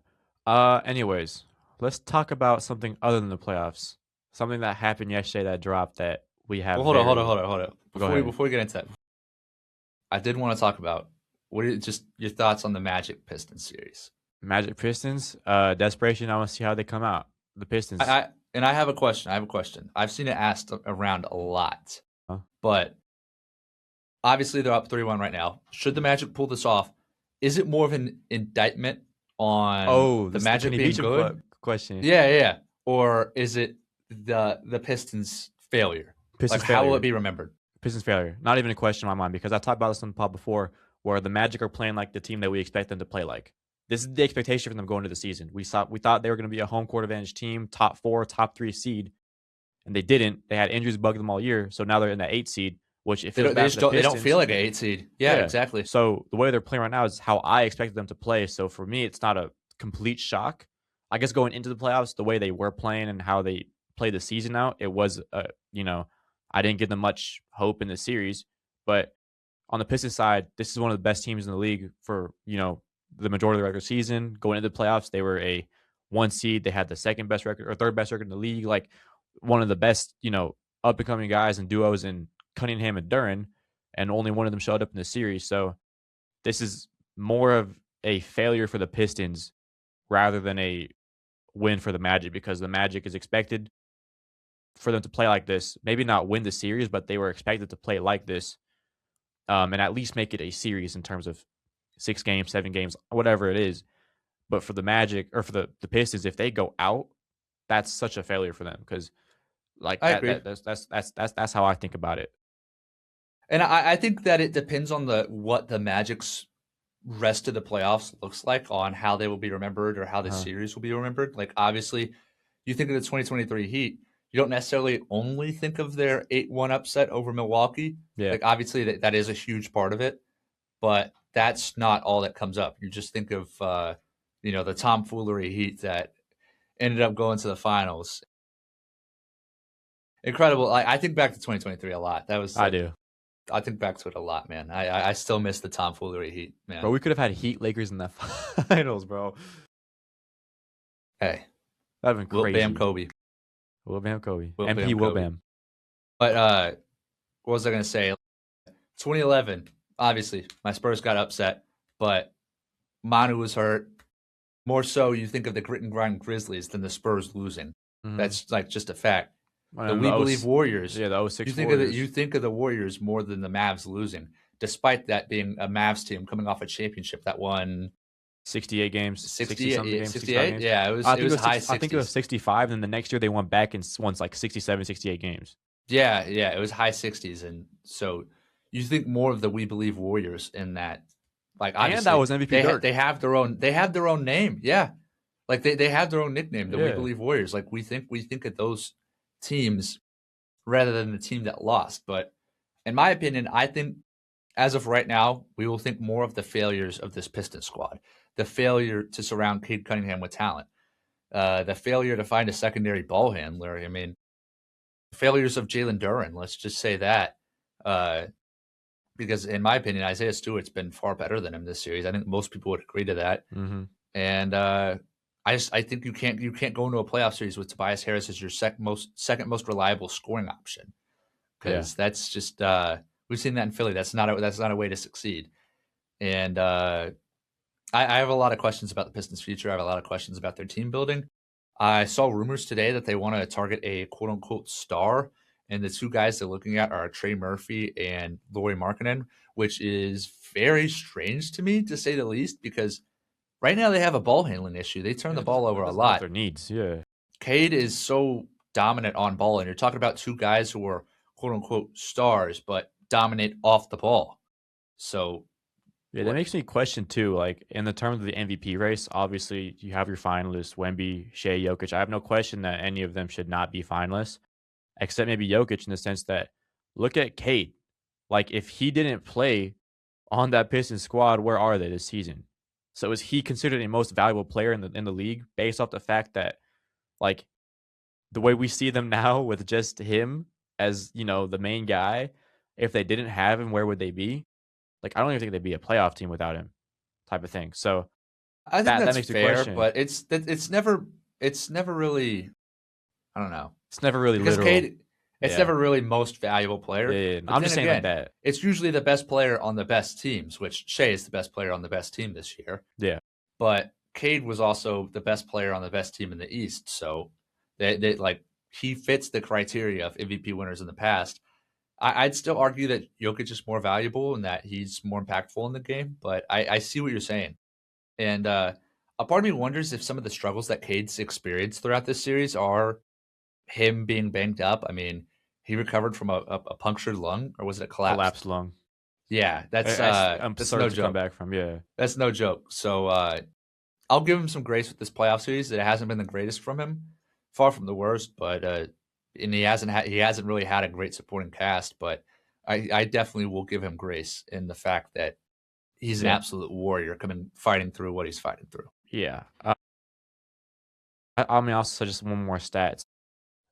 Speaker 1: Anyways, let's talk about something other than the playoffs. Something that happened yesterday that dropped that we have
Speaker 2: Well, hold on, hold on,
Speaker 1: very.
Speaker 2: hold on, hold on.
Speaker 1: Go ahead.
Speaker 2: Before we get into that, I did want to talk about just your thoughts on the Magic Pistons series.
Speaker 1: Magic Pistons. Desperation. I want to see how they come out. The Pistons.
Speaker 2: I have a question. I have a question. I've seen it asked around a lot,
Speaker 1: Huh?
Speaker 2: but obviously they're up 3-1 right now. Should the Magic pull this off? Is it more of an indictment on
Speaker 1: Oh,
Speaker 2: the
Speaker 1: this is the
Speaker 2: Magic
Speaker 1: Kenny
Speaker 2: being
Speaker 1: Beecham
Speaker 2: good?
Speaker 1: question.
Speaker 2: Yeah. Or is it the Pistons' failure?
Speaker 1: Pistons
Speaker 2: Like, how will
Speaker 1: failure.
Speaker 2: it be remembered?
Speaker 1: Pistons failure. Not even a question in my mind because I talked about this on the pod before, where the Magic are playing like the team that we expect them to play like. This is the expectation for them going into the season. We thought they were going to be a home court advantage team, top 4, top 3 seed, and they didn't. They had injuries bugging them all year, so now they're in that 8 seed. Which if it was bad for the
Speaker 2: They don't
Speaker 1: Pistons,
Speaker 2: feel like an 8 seed. Yeah, exactly.
Speaker 1: So the way they're playing right now is how I expected them to play. So for me, it's not a complete shock. I guess going into the playoffs, the way they were playing and how they played the season out, it was I didn't give them much hope in the series. But on the Pistons side, this is one of the best teams in the league for the majority of the regular season. Going into the playoffs, they were a 1 seed. They had the second best record or third best record in the league. Like one of the best up and coming guys and duos in Cunningham and Duran, and only one of them showed up in the series. So this is more of a failure for the Pistons rather than a win for the Magic because the Magic is expected for them to play like this. Maybe not win the series, but they were expected to play like this and at least make it a series in terms of 6 games, 7 games, whatever it is. But for the Magic or for the Pistons, if they go out, that's such a failure for them because like
Speaker 2: I agree.
Speaker 1: that's how I think about it.
Speaker 2: And I think that it depends on what the Magic's rest of the playoffs looks like on how they will be remembered or how the series will be remembered. Like obviously, you think of the 2023 Heat, you don't necessarily only think of their 8-1 upset over Milwaukee.
Speaker 1: Yeah.
Speaker 2: Like obviously that is a huge part of it, but that's not all that comes up. You just think of the tomfoolery Heat that ended up going to the finals. Incredible. I think back to 2023 a lot. That was
Speaker 1: I do.
Speaker 2: I think back to it a lot, man. I still miss the tomfoolery Heat, man.
Speaker 1: Bro, we could have had Heat Lakers in that finals, bro.
Speaker 2: Hey,
Speaker 1: that'd been crazy.
Speaker 2: Will Bam Kobe.
Speaker 1: Will Bam Kobe.
Speaker 2: Will
Speaker 1: MP
Speaker 2: Bam
Speaker 1: Will
Speaker 2: Kobe.
Speaker 1: Bam.
Speaker 2: But what was I going to say? 2011, obviously, my Spurs got upset, but Manu was hurt. More so, you think of the grit and grind Grizzlies than the Spurs losing.
Speaker 1: Mm-hmm.
Speaker 2: That's like just a fact. The We Believe Warriors.
Speaker 1: Yeah, the 06
Speaker 2: Warriors. You think of the Warriors more than the Mavs losing, despite that being a Mavs team coming off a championship that won
Speaker 1: 68 games,
Speaker 2: 60-something games,
Speaker 1: 68
Speaker 2: games. Yeah, it was high 60s.
Speaker 1: I think it was 65, and the next year they went back and won like 67, 68 games.
Speaker 2: Yeah, it was high 60s, and so you think more of the We Believe Warriors in that. Like obviously,
Speaker 1: and that was MVP Dirk.
Speaker 2: They have their own name. Yeah, like they have their own nickname, the We Believe Warriors. Like we think of those teams rather than the team that lost. But in my opinion, I think as of right now, we will think more of the failures of this Pistons squad. The failure to surround Cade Cunningham with talent. The failure to find a secondary ball handler. I mean, failures of Jalen Duren. Let's just say that. Because in my opinion, Isaiah Stewart's been far better than him this series. I think most people would agree to that.
Speaker 1: Mm-hmm.
Speaker 2: And I think you can't go into a playoff series with Tobias Harris as your second most reliable scoring option, because that's just we've seen that in Philly. That's not a way to succeed. And I have a lot of questions about the Pistons' future. I have a lot of questions about their team building. I saw rumors today that they want to target a quote unquote star And the two guys they're looking at are Trey Murphy and Lauri Markkanen, which is very strange to me, to say the least, because right now they have a ball handling issue. They turn
Speaker 1: Yeah,
Speaker 2: the ball over
Speaker 1: that
Speaker 2: a
Speaker 1: doesn't help
Speaker 2: lot.
Speaker 1: their needs. Yeah.
Speaker 2: Cade is so dominant on ball, and you're talking about two guys who are quote unquote stars, but dominate off the ball. So
Speaker 1: Yeah, that
Speaker 2: what?
Speaker 1: makes me question too. Like in the terms of the MVP race, obviously you have your finalists, Wemby, Shea, Jokic. I have no question that any of them should not be finalists, except maybe Jokic in the sense that look at Cade. Like if he didn't play on that Pistons squad, where are they this season? So is he considered a most valuable player in the league based off the fact that like the way we see them now with just him as the main guy? If they didn't have him, where would they be? Like I don't even think they'd be a playoff team without him, type of thing. So
Speaker 2: I think
Speaker 1: that
Speaker 2: that's
Speaker 1: makes me
Speaker 2: fair,
Speaker 1: question.
Speaker 2: but it's never really, I don't know,
Speaker 1: It's never really
Speaker 2: because
Speaker 1: literal.
Speaker 2: Cade, it's
Speaker 1: Yeah,
Speaker 2: never really most valuable
Speaker 1: yeah,
Speaker 2: player.
Speaker 1: yeah. Yeah.
Speaker 2: But
Speaker 1: I'm
Speaker 2: then
Speaker 1: just saying like
Speaker 2: again,
Speaker 1: that.
Speaker 2: it's usually the best player on the best teams, which Shea is the best player on the best team this year.
Speaker 1: Yeah,
Speaker 2: But Cade was also the best player on the best team in the East. So they like he fits the criteria of MVP winners in the past. I'd still argue that Jokic is more valuable and that he's more impactful in the game, but I see what you're saying. And a part of me wonders if some of the struggles that Cade's experienced throughout this series are him being banged up. I mean, he recovered from a punctured lung, or was it a collapsed?
Speaker 1: collapsed lung.
Speaker 2: Yeah,
Speaker 1: That's
Speaker 2: that's
Speaker 1: absurd
Speaker 2: no
Speaker 1: to come
Speaker 2: joke.
Speaker 1: back from. Yeah,
Speaker 2: That's no joke. So I'll give him some grace with this playoff series. It hasn't been the greatest from him, far from the worst, but and he hasn't really had a great supporting cast. But I definitely will give him grace in the fact that he's an
Speaker 1: yeah,
Speaker 2: absolute warrior coming fighting through what he's fighting through.
Speaker 1: yeah. I mean, also just one more stats.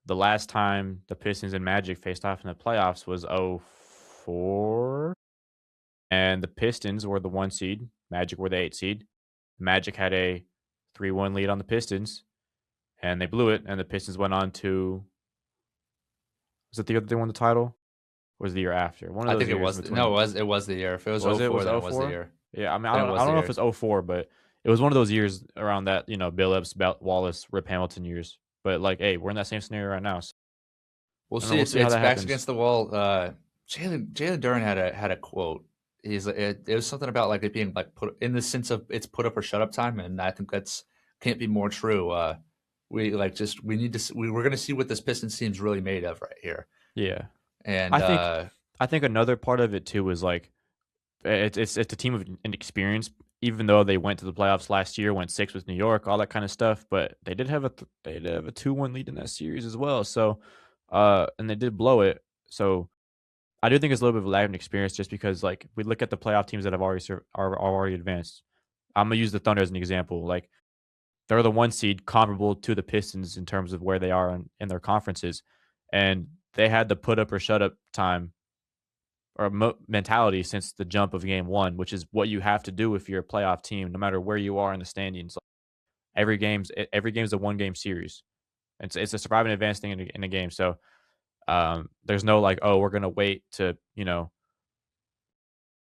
Speaker 1: The last time the Pistons and Magic faced off in the playoffs was 04, and the Pistons were the 1 seed, Magic were the 8 seed. Magic had a 3-1 lead on the Pistons, and they blew it, and the Pistons went on to was it the year that they won the title? Or was it the year after? One of
Speaker 2: I
Speaker 1: those
Speaker 2: think it
Speaker 1: years in
Speaker 2: was no,
Speaker 1: between.
Speaker 2: it was the year. If it was
Speaker 1: Was it?
Speaker 2: 04,
Speaker 1: Was it
Speaker 2: then
Speaker 1: oh
Speaker 2: it was the
Speaker 1: 04?
Speaker 2: year.
Speaker 1: Yeah, I mean,
Speaker 2: Then it
Speaker 1: I
Speaker 2: was the
Speaker 1: don't know if
Speaker 2: year.
Speaker 1: it's 04, but it was one of those years around that, Billups, Wallace, Rip Hamilton years. But like, hey, we're in that same scenario right now. So
Speaker 2: We'll
Speaker 1: I don't know.
Speaker 2: see.
Speaker 1: We'll
Speaker 2: It's
Speaker 1: see how
Speaker 2: it's
Speaker 1: that
Speaker 2: backs
Speaker 1: happens.
Speaker 2: against the wall. Jalen Duren had a quote. It was something about like it being like put in the sense of it's put up or shut up time, and I think that's can't be more true. We like just we need to we're going to see what this Pistons team's really made of right here,
Speaker 1: Yeah,
Speaker 2: and
Speaker 1: I think I think another part of it too is like it's a team of inexperience. Even though they went to the playoffs last year, went 6 with New York, all that kind of stuff, but they did have a 2-1 lead in that series as well. So, and they did blow it. So I do think it's a little bit of a lack of experience, just because like we look at the playoff teams that have are already advanced. I'm gonna use the Thunder as an example. Like they're the 1 seed, comparable to the Pistons in terms of where they are in their conferences, and they had the put up or shut up time or mentality since the jump of game 1, which is what you have to do if you're a playoff team, no matter where you are in the standings. Every game's a 1 game series. It's a survive and advance thing in a game. So there's no like, oh, we're gonna wait to show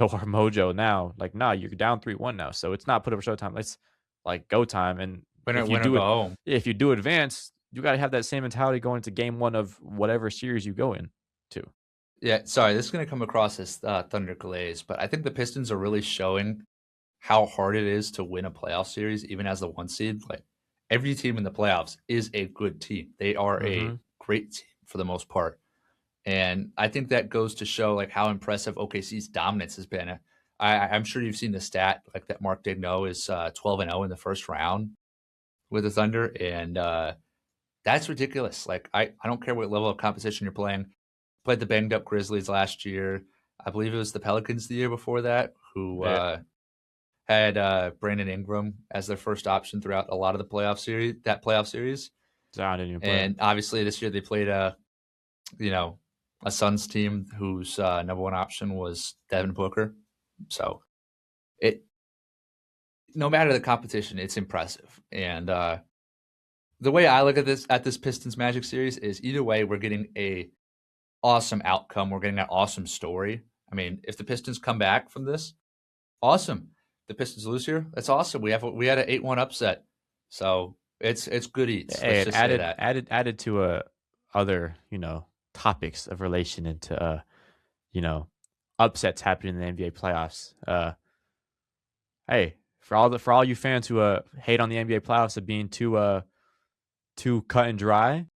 Speaker 1: our mojo now. Like, nah, you're down 3-1 now, so it's not put up or show time. It's like go time. And
Speaker 2: winner
Speaker 1: if you
Speaker 2: winner
Speaker 1: do
Speaker 2: go
Speaker 1: it,
Speaker 2: home.
Speaker 1: if you do advance, you got to have that same mentality going into game 1 of whatever series you go in to.
Speaker 2: Yeah, sorry, this is going to come across as Thunder Glaze, but I think the Pistons are really showing how hard it is to win a playoff series, even as the 1 seed. Like every team in the playoffs is a good team. They are a
Speaker 1: Mm-hmm.
Speaker 2: great team for the most part. And I think that goes to show like how impressive OKC's dominance has been. I'm sure you've seen the stat like that Mark Digno is 12-0 in the first round with the Thunder, and that's ridiculous. Like I don't care what level of competition you're playing. Played the banged up Grizzlies last year. I believe it was the Pelicans the year before that who
Speaker 1: Yeah,
Speaker 2: had Brandon Ingram as their first option throughout a lot of the playoff series.
Speaker 1: Zion didn't even play.
Speaker 2: And obviously this year they played you know, a Suns team whose number one option was Devin Booker. So it, no matter the competition, it's impressive. And the way I look at this Pistons Magic series is either way, we're getting a awesome outcome. We're getting an awesome story. I mean, if the Pistons come back from this, awesome. The Pistons lose here, that's awesome. We had an 8-1 upset, so it's good eats.
Speaker 1: Hey,
Speaker 2: Let's
Speaker 1: it
Speaker 2: just say that.
Speaker 1: added to a other topics of relation into you know, upsets happening in the NBA playoffs. Hey, for all you fans who hate on the NBA playoffs of being too cut and dry,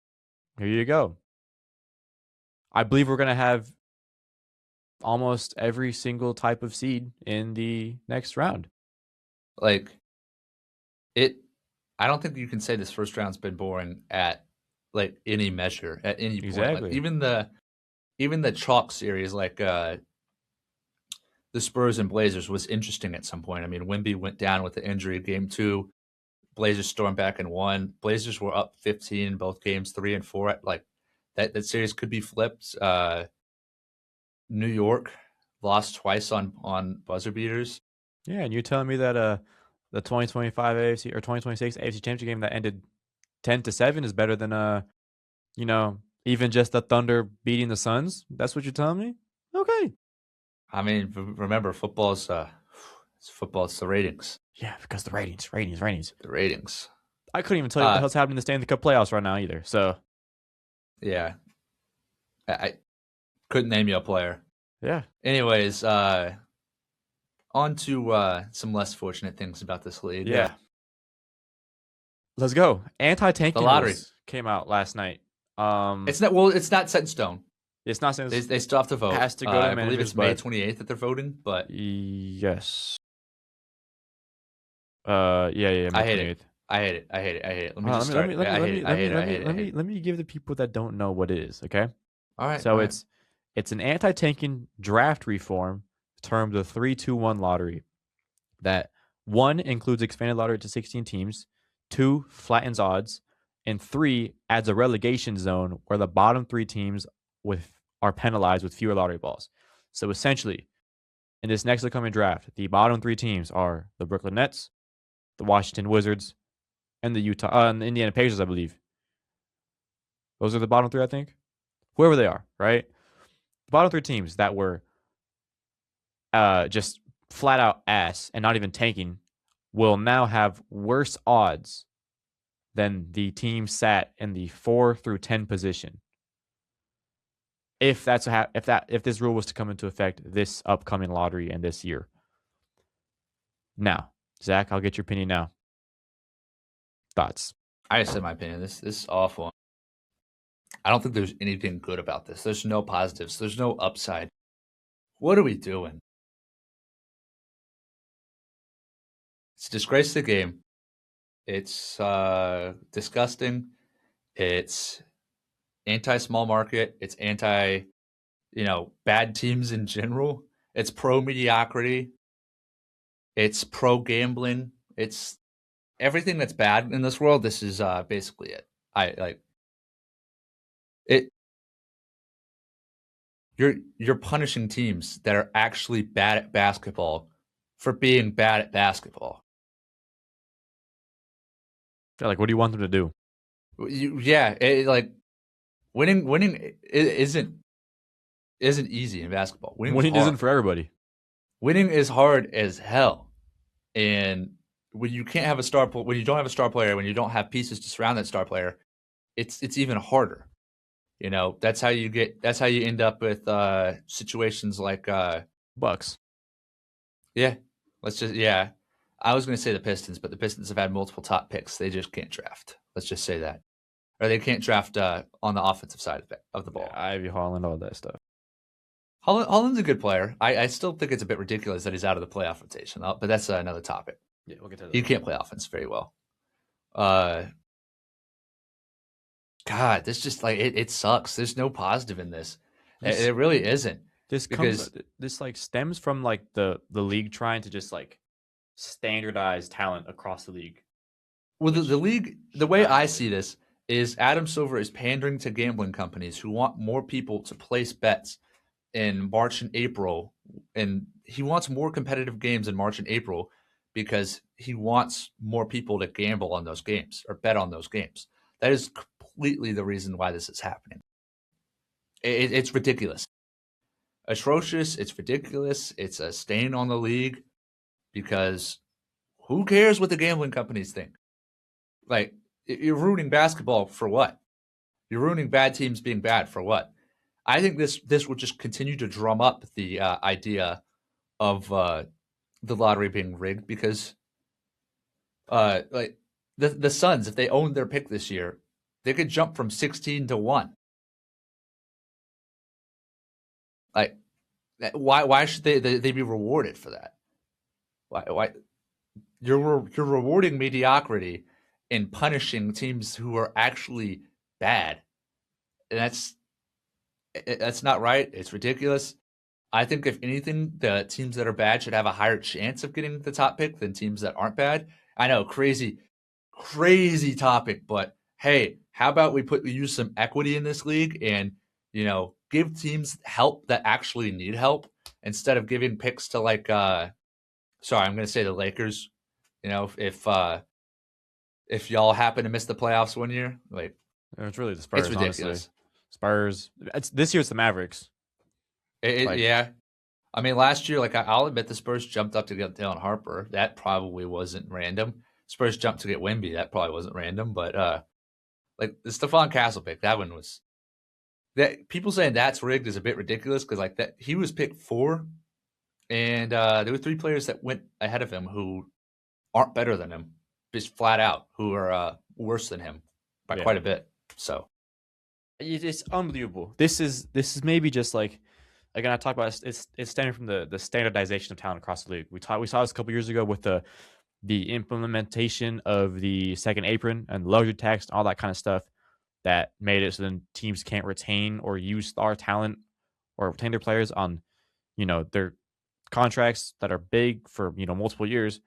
Speaker 1: here you go. I believe we're gonna have almost every single type of seed in the next round.
Speaker 2: Like it, I don't think you can say this first round's been boring at like any measure at any point. Like
Speaker 1: Exactly.
Speaker 2: even the chalk series, like the Spurs and Blazers, was interesting at some point. I mean, Wemby went down with the injury game 2. Blazers stormed back and won. Blazers were up 15 in both games, 3 and 4. Like that series could be flipped. New York lost twice on buzzer beaters.
Speaker 1: Yeah, and you're telling me that the 2025 AFC or 2026 AFC Championship game that ended 10-7 is better than you know, even just the Thunder beating the Suns? That's what you're telling me? Okay.
Speaker 2: I mean, remember football's football's the ratings.
Speaker 1: Yeah, because the ratings.
Speaker 2: The ratings.
Speaker 1: I couldn't even tell you what the hell's happening in the Stanley Cup playoffs right now either. So
Speaker 2: yeah, I couldn't name you a player.
Speaker 1: yeah.
Speaker 2: Anyways, on to some less fortunate things about this league.
Speaker 1: Yeah. Let's go.
Speaker 2: The
Speaker 1: Anti-tanking
Speaker 2: lottery.
Speaker 1: rules came out last night.
Speaker 2: It's not set in stone.
Speaker 1: It's not saying
Speaker 2: They still have to vote.
Speaker 1: has to go to
Speaker 2: I believe
Speaker 1: managers,
Speaker 2: it's May
Speaker 1: but
Speaker 2: 28th that they're voting, but
Speaker 1: yes. Yeah.
Speaker 2: I hate
Speaker 1: 28th.
Speaker 2: it. I hate it. Let me
Speaker 1: Hold
Speaker 2: just
Speaker 1: on,
Speaker 2: start.
Speaker 1: let
Speaker 2: I
Speaker 1: me
Speaker 2: hate it. I hate it. I hate it. I hate it.
Speaker 1: let me give the people that don't know what it is, okay?
Speaker 2: All right.
Speaker 1: So
Speaker 2: all right.
Speaker 1: it's an anti-tanking draft reform termed the 3-2-1 lottery that 1 includes expanded lottery to 16 teams, 2 flattens odds, and 3 adds a relegation zone where the bottom 3 teams are penalized with fewer lottery balls. So essentially, in this next upcoming draft, the bottom 3 teams are the Brooklyn Nets, the Washington Wizards, and the Indiana Pacers, I believe. Those are the bottom 3, I think. Whoever they are, right? The bottom 3 teams that were just flat out ass and not even tanking will now have worse odds than the team sat in the 4 through 10 position. If this rule was to come into effect this upcoming lottery and this year. Now, Zach, I'll get your opinion now. Thoughts?
Speaker 2: I just said my opinion. This is awful. I don't think there's anything good about this. There's no positives. There's no upside. What are we doing? It's a disgrace to the game. It's disgusting. It's anti-small market. It's anti, bad teams in general. It's pro-mediocrity. It's pro-gambling. It's everything that's bad in this world. This is basically it. It. You're punishing teams that are actually bad at basketball for being bad at basketball.
Speaker 1: Like, what do you want them to do?
Speaker 2: Winning isn't easy in basketball.
Speaker 1: Winning isn't for everybody.
Speaker 2: Winning is hard as hell, and when you can't have when you don't have a star player, when you don't have pieces to surround that star player, it's even harder. That's how you end up with situations like
Speaker 1: Bucks.
Speaker 2: Yeah, I was going to say the Pistons, but the Pistons have had multiple top picks. They just can't draft. Let's just say that, or they can't draft on the offensive side of the ball.
Speaker 1: Yeah, Ivy Holland, all that stuff.
Speaker 2: Holland's a good player. I still think it's a bit ridiculous that he's out of the playoff rotation, but that's another topic.
Speaker 1: Yeah, we'll get to that.
Speaker 2: He can't play offense very well. God, this just it sucks. There's no positive in this. It really isn't.
Speaker 1: This stems from the league trying to just standardize talent across the league.
Speaker 2: Well, the league, the way I see this is Adam Silver is pandering to gambling companies who want more people to place bets in March and April, and he wants more competitive games in March and April because he wants more people to gamble on those games or bet on those games. That is completely the reason why this is happening. It's ridiculous. Atrocious. It's ridiculous. It's a stain on the league because who cares what the gambling companies think? You're ruining basketball for what? You're ruining bad teams being bad for what? I think this will just continue to drum up the idea of the lottery being rigged because like the Suns, if they owned their pick this year, they could jump from 16-1. Like why should they be rewarded for that? Why you're rewarding mediocrity and punishing teams who are actually bad, and that's not right. It's ridiculous. I think if anything, the teams that are bad should have a higher chance of getting the top pick than teams that aren't bad. I know, crazy topic, but hey, how about we use some equity in this league and give teams help that actually need help instead of giving picks to sorry, I'm going to say the Lakers. If y'all happen to miss the playoffs one year, like
Speaker 1: It's really the
Speaker 2: it's
Speaker 1: Spurs, honestly.
Speaker 2: ridiculous.
Speaker 1: Spurs. This year it's the Mavericks. Like,
Speaker 2: Yeah, I mean, last year, like I'll admit, the Spurs jumped up to get Dylan Harper. That probably wasn't random. Spurs jumped to get Wemby. That probably wasn't random. But like the Stephon Castle pick, that one was that people saying that's rigged is a bit ridiculous because like that he was picked 4, and there were 3 players that went ahead of him who aren't better than him, just flat out, who are worse than him by
Speaker 1: yeah,
Speaker 2: quite a bit. So
Speaker 1: it's unbelievable. This is maybe just like again I talked about it's stemming from the standardization of talent across the league. We saw this a couple years ago with the implementation of the second apron and luxury tax and all that kind of stuff that made it so then teams can't retain or use star talent or retain their players on their contracts that are big for multiple years.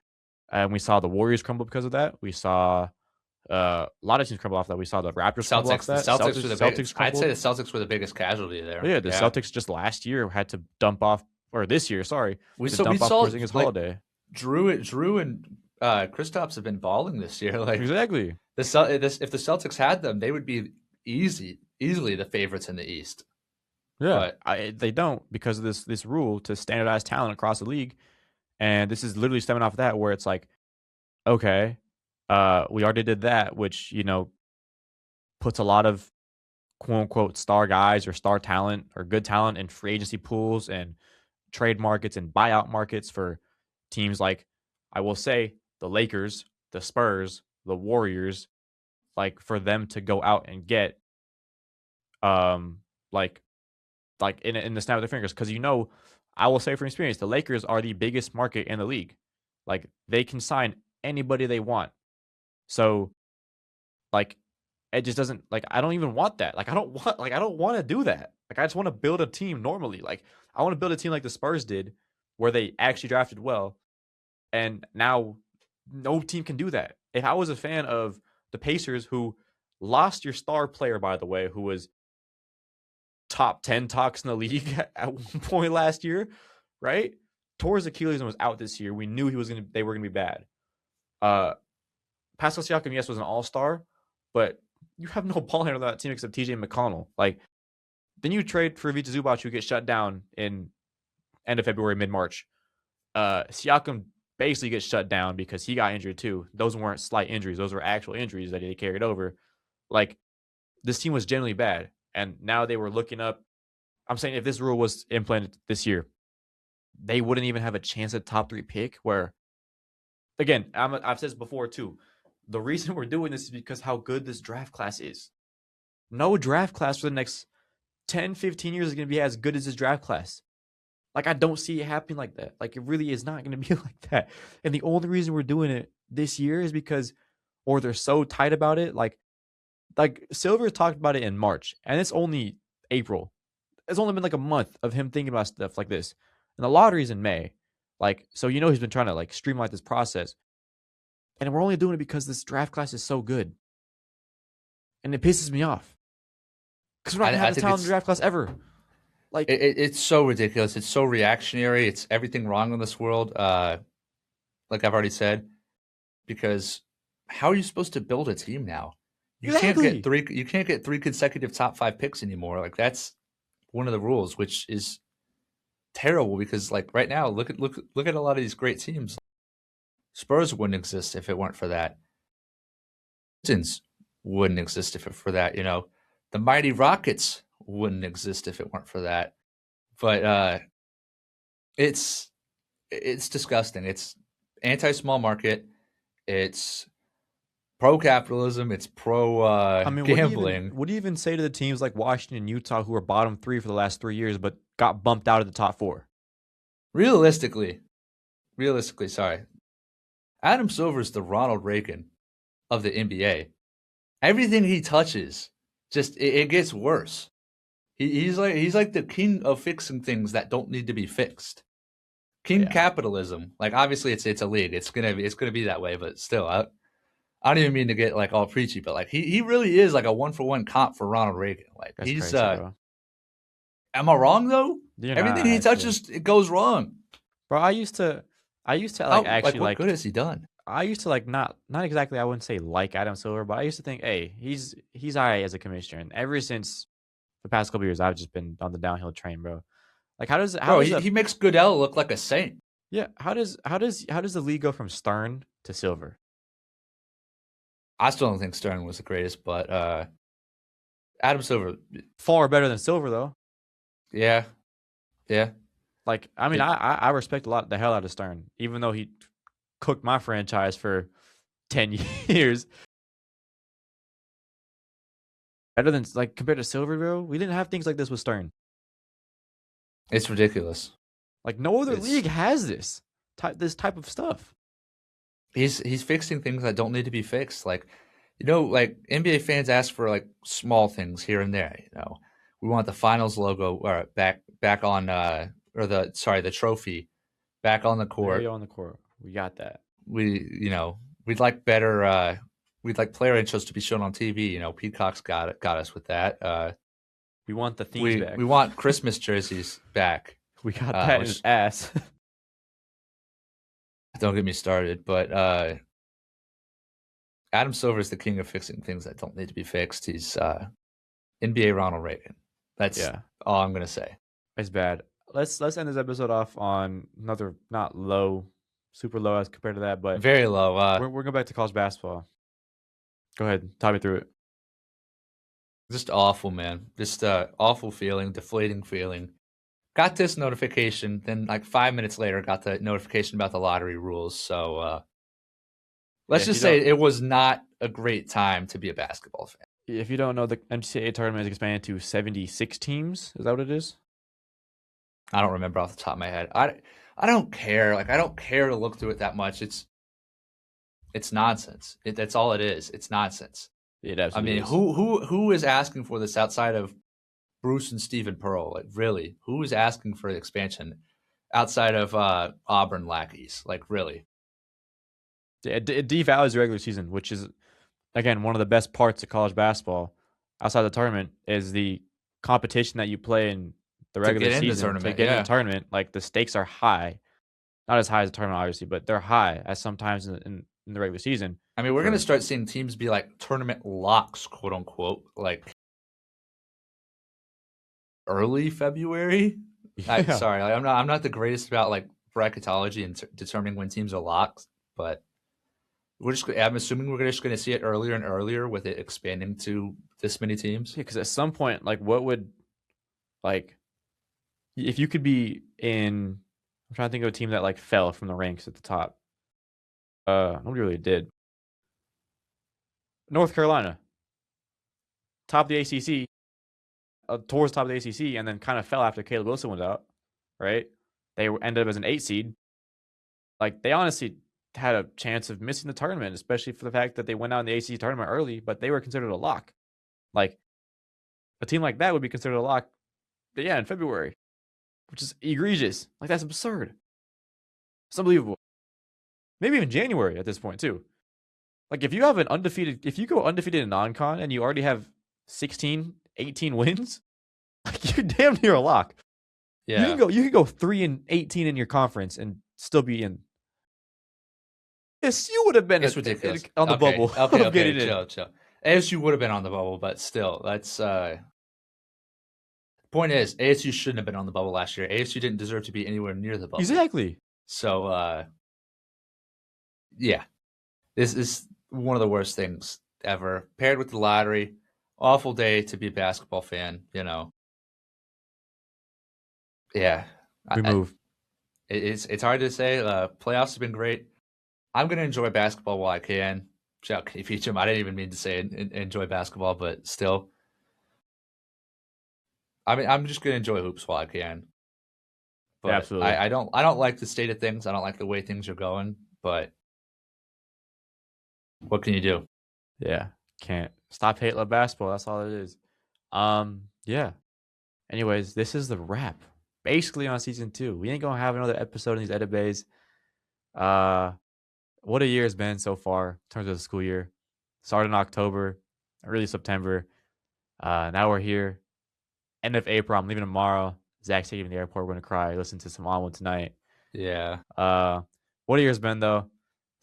Speaker 1: And we saw the Warriors crumble because of that. We saw a lot of teams crumble off that. We saw the Raptors crumble off
Speaker 2: The
Speaker 1: that.
Speaker 2: Celtics were the biggest.
Speaker 1: Celtics
Speaker 2: I'd say
Speaker 1: crumbled.
Speaker 2: the Celtics were the biggest casualty there.
Speaker 1: Yeah, the Celtics just last year had to dump off, or this year, sorry,
Speaker 2: We
Speaker 1: to
Speaker 2: so we
Speaker 1: dump off
Speaker 2: saw
Speaker 1: Porzingis
Speaker 2: like
Speaker 1: Holiday.
Speaker 2: Drew and Kristaps have been balling this year. Like
Speaker 1: Exactly.
Speaker 2: if the Celtics had them, they would be easily the favorites in the East.
Speaker 1: Yeah,
Speaker 2: But
Speaker 1: they don't because of this rule to standardize talent across the league, and this is literally stemming off of that where it's like, okay, we already did that, which puts a lot of quote unquote star guys or star talent or good talent in free agency pools and trade markets and buyout markets for teams like I will say the Lakers, the Spurs, the Warriors, like for them to go out and get um like in the snap of their fingers because I will say from experience the Lakers are the biggest market in the league. Like they can sign anybody they want. So like it just doesn't like I don't even want that. Like I don't want to do that. Like I just want to build a team normally. Like I want to build a team like the Spurs did where they actually drafted well and now no team can do that. If I was a fan of the Pacers who lost your star player by the way who was top 10 talks in the league at one point last year, right? Tore his Achilles and was out this year. We knew they were gonna be bad. Pascal Siakam, yes, was an all-star, but you have no ball handler on that team except TJ McConnell. Like, then you trade for Ivica Zubac, who gets shut down in end of February, mid-March. Siakam basically gets shut down because he got injured too. Those weren't slight injuries; those were actual injuries that he carried over. Like, this team was generally bad, and now they were looking up. I'm saying if this rule was implemented this year, they wouldn't even have a chance at top 3 pick. Where, again, I've said this before too. The reason we're doing this is because how good this draft class is. No draft class for the next 10, 15 years is going to be as good as this draft class. Like, I don't see it happening like that. Like, it really is not going to be like that. And the only reason we're doing it this year is because, or they're so tight about it. Like Silver talked about it in March, and it's only April. It's only been like a month of him thinking about stuff like this. And the lottery's in May. Like, so he's been trying to like streamline this process. And we're only doing it because this draft class is so good. And it pisses me off. Because we're not going to have the talent in the draft class ever. Like
Speaker 2: it's so ridiculous. It's so reactionary. It's everything wrong in this world. Like I've already said, because how are you supposed to build a team now? You can't get 3 consecutive top 5 picks anymore. Like that's one of the rules, which is terrible because like right now, look at a lot of these great teams. Spurs wouldn't exist if it weren't for that. Pistons wouldn't exist if it for that. The mighty Rockets wouldn't exist if it weren't for that. But it's disgusting. It's anti-small market. It's pro-capitalism. It's pro
Speaker 1: I mean,
Speaker 2: gambling.
Speaker 1: what do you even say to the teams like Washington and Utah who are bottom three for the last 3 years, but got bumped out of the top four?
Speaker 2: Realistically, sorry, Adam Silver's the Ronald Reagan of the NBA. Everything he touches, just it gets worse. He's like the king of fixing things that don't need to be fixed. King capitalism. Like obviously it's a league. It's gonna be that way, but still, I don't even mean to get like all preachy, but like he really is like a 1-for-1 comp for Ronald Reagan. Like
Speaker 1: That's
Speaker 2: he's
Speaker 1: crazy, bro.
Speaker 2: Am I wrong though?
Speaker 1: You're
Speaker 2: Everything
Speaker 1: not,
Speaker 2: he
Speaker 1: actually.
Speaker 2: touches, it goes wrong.
Speaker 1: Bro, I used to like actually
Speaker 2: what
Speaker 1: like
Speaker 2: good has he done?
Speaker 1: I used to like not exactly, I wouldn't say like Adam Silver, but I used to think, hey, he's all right as a commissioner. And ever since the past couple years, I've just been on the downhill train, bro. Like
Speaker 2: Bro, he makes Goodell look like a saint.
Speaker 1: Yeah, how does the league go from Stern to Silver?
Speaker 2: I still don't think Stern was the greatest, but Adam Silver,
Speaker 1: Far better than Silver though.
Speaker 2: yeah.
Speaker 1: Like, I mean, I respect the hell out of Stern, even though he cooked my franchise for 10 years. Better than, like, compared to Silver, bro. We didn't have things like this with Stern.
Speaker 2: It's ridiculous.
Speaker 1: Like, no other league has this type of stuff.
Speaker 2: He's fixing things that don't need to be fixed. Like, like NBA fans ask for like small things here and there. We want the finals logo or back on the trophy back on the court.
Speaker 1: On the court, we got that.
Speaker 2: We'd like better. We'd like player intros to be shown on TV. Peacock's got us with that.
Speaker 1: We want the themes back.
Speaker 2: We want Christmas jerseys back.
Speaker 1: We got that in his ass.
Speaker 2: Don't get me started, but Adam Silver is the king of fixing things that don't need to be fixed. He's NBA Ronald Reagan. That's all I'm gonna say.
Speaker 1: It's bad. Let's end this episode off on another not super low as compared to that, but
Speaker 2: very low.
Speaker 1: We're going back to college basketball. Go ahead, talk me through it.
Speaker 2: Just awful, man. Just awful feeling, deflating feeling. Got this notification, then like 5 minutes later, got the notification about the lottery rules. So let's just say it was not a great time to be a basketball fan.
Speaker 1: If you don't know, the NCAA tournament is expanded to 76 teams. Is that what it is?
Speaker 2: I don't remember off the top of my head. I don't care. Like I don't care to look through it that much. It's nonsense. That's all it is. It's nonsense.
Speaker 1: It absolutely
Speaker 2: is. Who is asking for this outside of Bruce and Stephen Pearl? Like really, who is asking for the expansion outside of Auburn lackeys? Like really,
Speaker 1: it devalues the regular season, which is again one of the best parts of college basketball. Outside the tournament is the competition that you play in the regular season to get in the tournament. Like the stakes are high, not as high as the tournament obviously, but they're high as sometimes in the regular season.
Speaker 2: I mean, we're going to start seeing teams be like tournament locks, quote unquote, like early February.
Speaker 1: Yeah.
Speaker 2: Sorry, I'm not the greatest about like bracketology and determining when teams are locked, but I'm assuming we're just going to see it earlier and earlier with it expanding to this many teams.
Speaker 1: Yeah, because at some point, like, what would like if you could be in? I'm trying to think of a team that like fell from the ranks at the top. Nobody really did. North Carolina, top of the ACC, towards top of the ACC, and then kind of fell after Caleb Wilson was out. Right? They ended up as an 8 seed. Like they honestly had a chance of missing the tournament, especially for the fact that they went out in the ACC tournament early, but they were considered a lock. Like a team like that would be considered a lock. But yeah, in February, which is egregious. Like that's absurd. It's unbelievable. Maybe even January at this point too. Like if you have if you go undefeated in non-con and you already have 16, 18 wins, like you're damn near a lock. Yeah. You can go 3-18 in your conference and still be in. Yes, you would have been
Speaker 2: ridiculous.
Speaker 1: On the bubble.
Speaker 2: Okay, chill. ASU would have been on the bubble, but still, that's point is ASU shouldn't have been on the bubble last year. ASU didn't deserve to be anywhere near the bubble.
Speaker 1: Exactly.
Speaker 2: So yeah. This is one of the worst things ever. Paired with the lottery, awful day to be a basketball fan. Yeah,
Speaker 1: We move.
Speaker 2: it's hard to say. Playoffs have been great. I'm gonna enjoy basketball while I can. Shout Kenny Feacham. I didn't even mean to say enjoy basketball, but still, I mean, I'm just gonna enjoy hoops while I can.
Speaker 1: Yeah,
Speaker 2: But
Speaker 1: absolutely.
Speaker 2: I don't like the state of things. I don't like the way things are going. But what can you do?
Speaker 1: Yeah, can't stop hate love basketball. That's all it is. Yeah. Anyways, this is the wrap. Basically on season 2. We ain't gonna have another episode in these edit bays. Uh, what a year has been so far in terms of the school year. Started in October, early September. Now we're here. End of April. I'm leaving tomorrow. Zach's taking me to the airport. We're gonna cry. Listen to some On One tonight.
Speaker 2: Yeah,
Speaker 1: What a year's been though.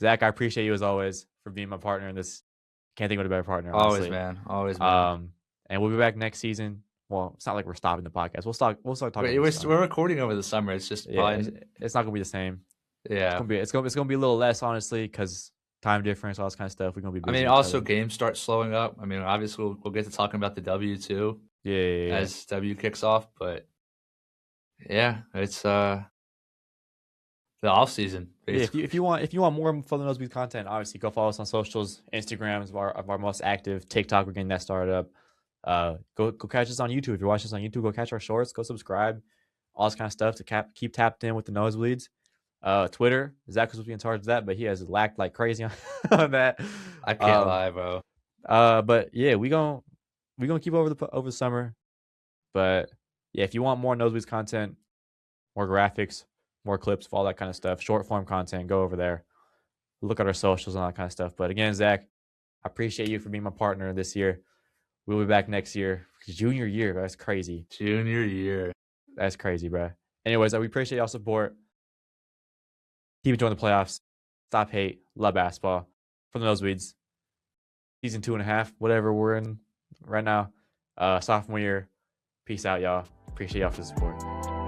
Speaker 1: Zach, I appreciate you as always for being my partner in this. Can't think of a better partner,
Speaker 2: always,
Speaker 1: honestly.
Speaker 2: man. Always, man.
Speaker 1: And we'll be back next season. Well, it's not like we're stopping the podcast. We'll start talking
Speaker 2: Wait,
Speaker 1: over the summer.
Speaker 2: we're recording over the summer. It's just
Speaker 1: Yeah, it's,
Speaker 2: probably
Speaker 1: it's not gonna be the same.
Speaker 2: yeah.
Speaker 1: It's gonna be a little less, honestly, because time difference, all this kind of stuff. We're gonna be
Speaker 2: I
Speaker 1: busy
Speaker 2: mean,
Speaker 1: with each
Speaker 2: also
Speaker 1: other.
Speaker 2: games start slowing up. I mean, obviously we'll get to talking about the W too
Speaker 1: Yeah.
Speaker 2: as W kicks off, but yeah, it's the off season
Speaker 1: Yeah,
Speaker 2: basically.
Speaker 1: if you want more Follow Nosebleed content, obviously go follow us on socials. Instagram is our most active. TikTok, we're getting that started up. Go catch us on YouTube. If you're watching us on YouTube, go catch our shorts. Go subscribe. All this kind of stuff to keep tapped in with the nosebleeds. Twitter, Zach was supposed to be in charge of that, but he has lacked like crazy on that.
Speaker 2: I can't
Speaker 1: Um,
Speaker 2: lie, bro.
Speaker 1: but yeah, we gonna keep over the summer. But yeah, if you want more nosebleeds content, more graphics, more clips, all that kind of stuff, short form content, go over there. Look at our socials and all that kind of stuff. But again, Zach, I appreciate you for being my partner this year. We'll be back next year. Junior year, that's crazy.
Speaker 2: Junior year.
Speaker 1: That's crazy, bro. Anyways, we appreciate y'all support. Keep enjoying the playoffs. Stop hate. Love basketball. For the Nosebleeds, season 2.5, whatever we're in right now. Sophomore year. Peace out, y'all. Appreciate y'all for the support.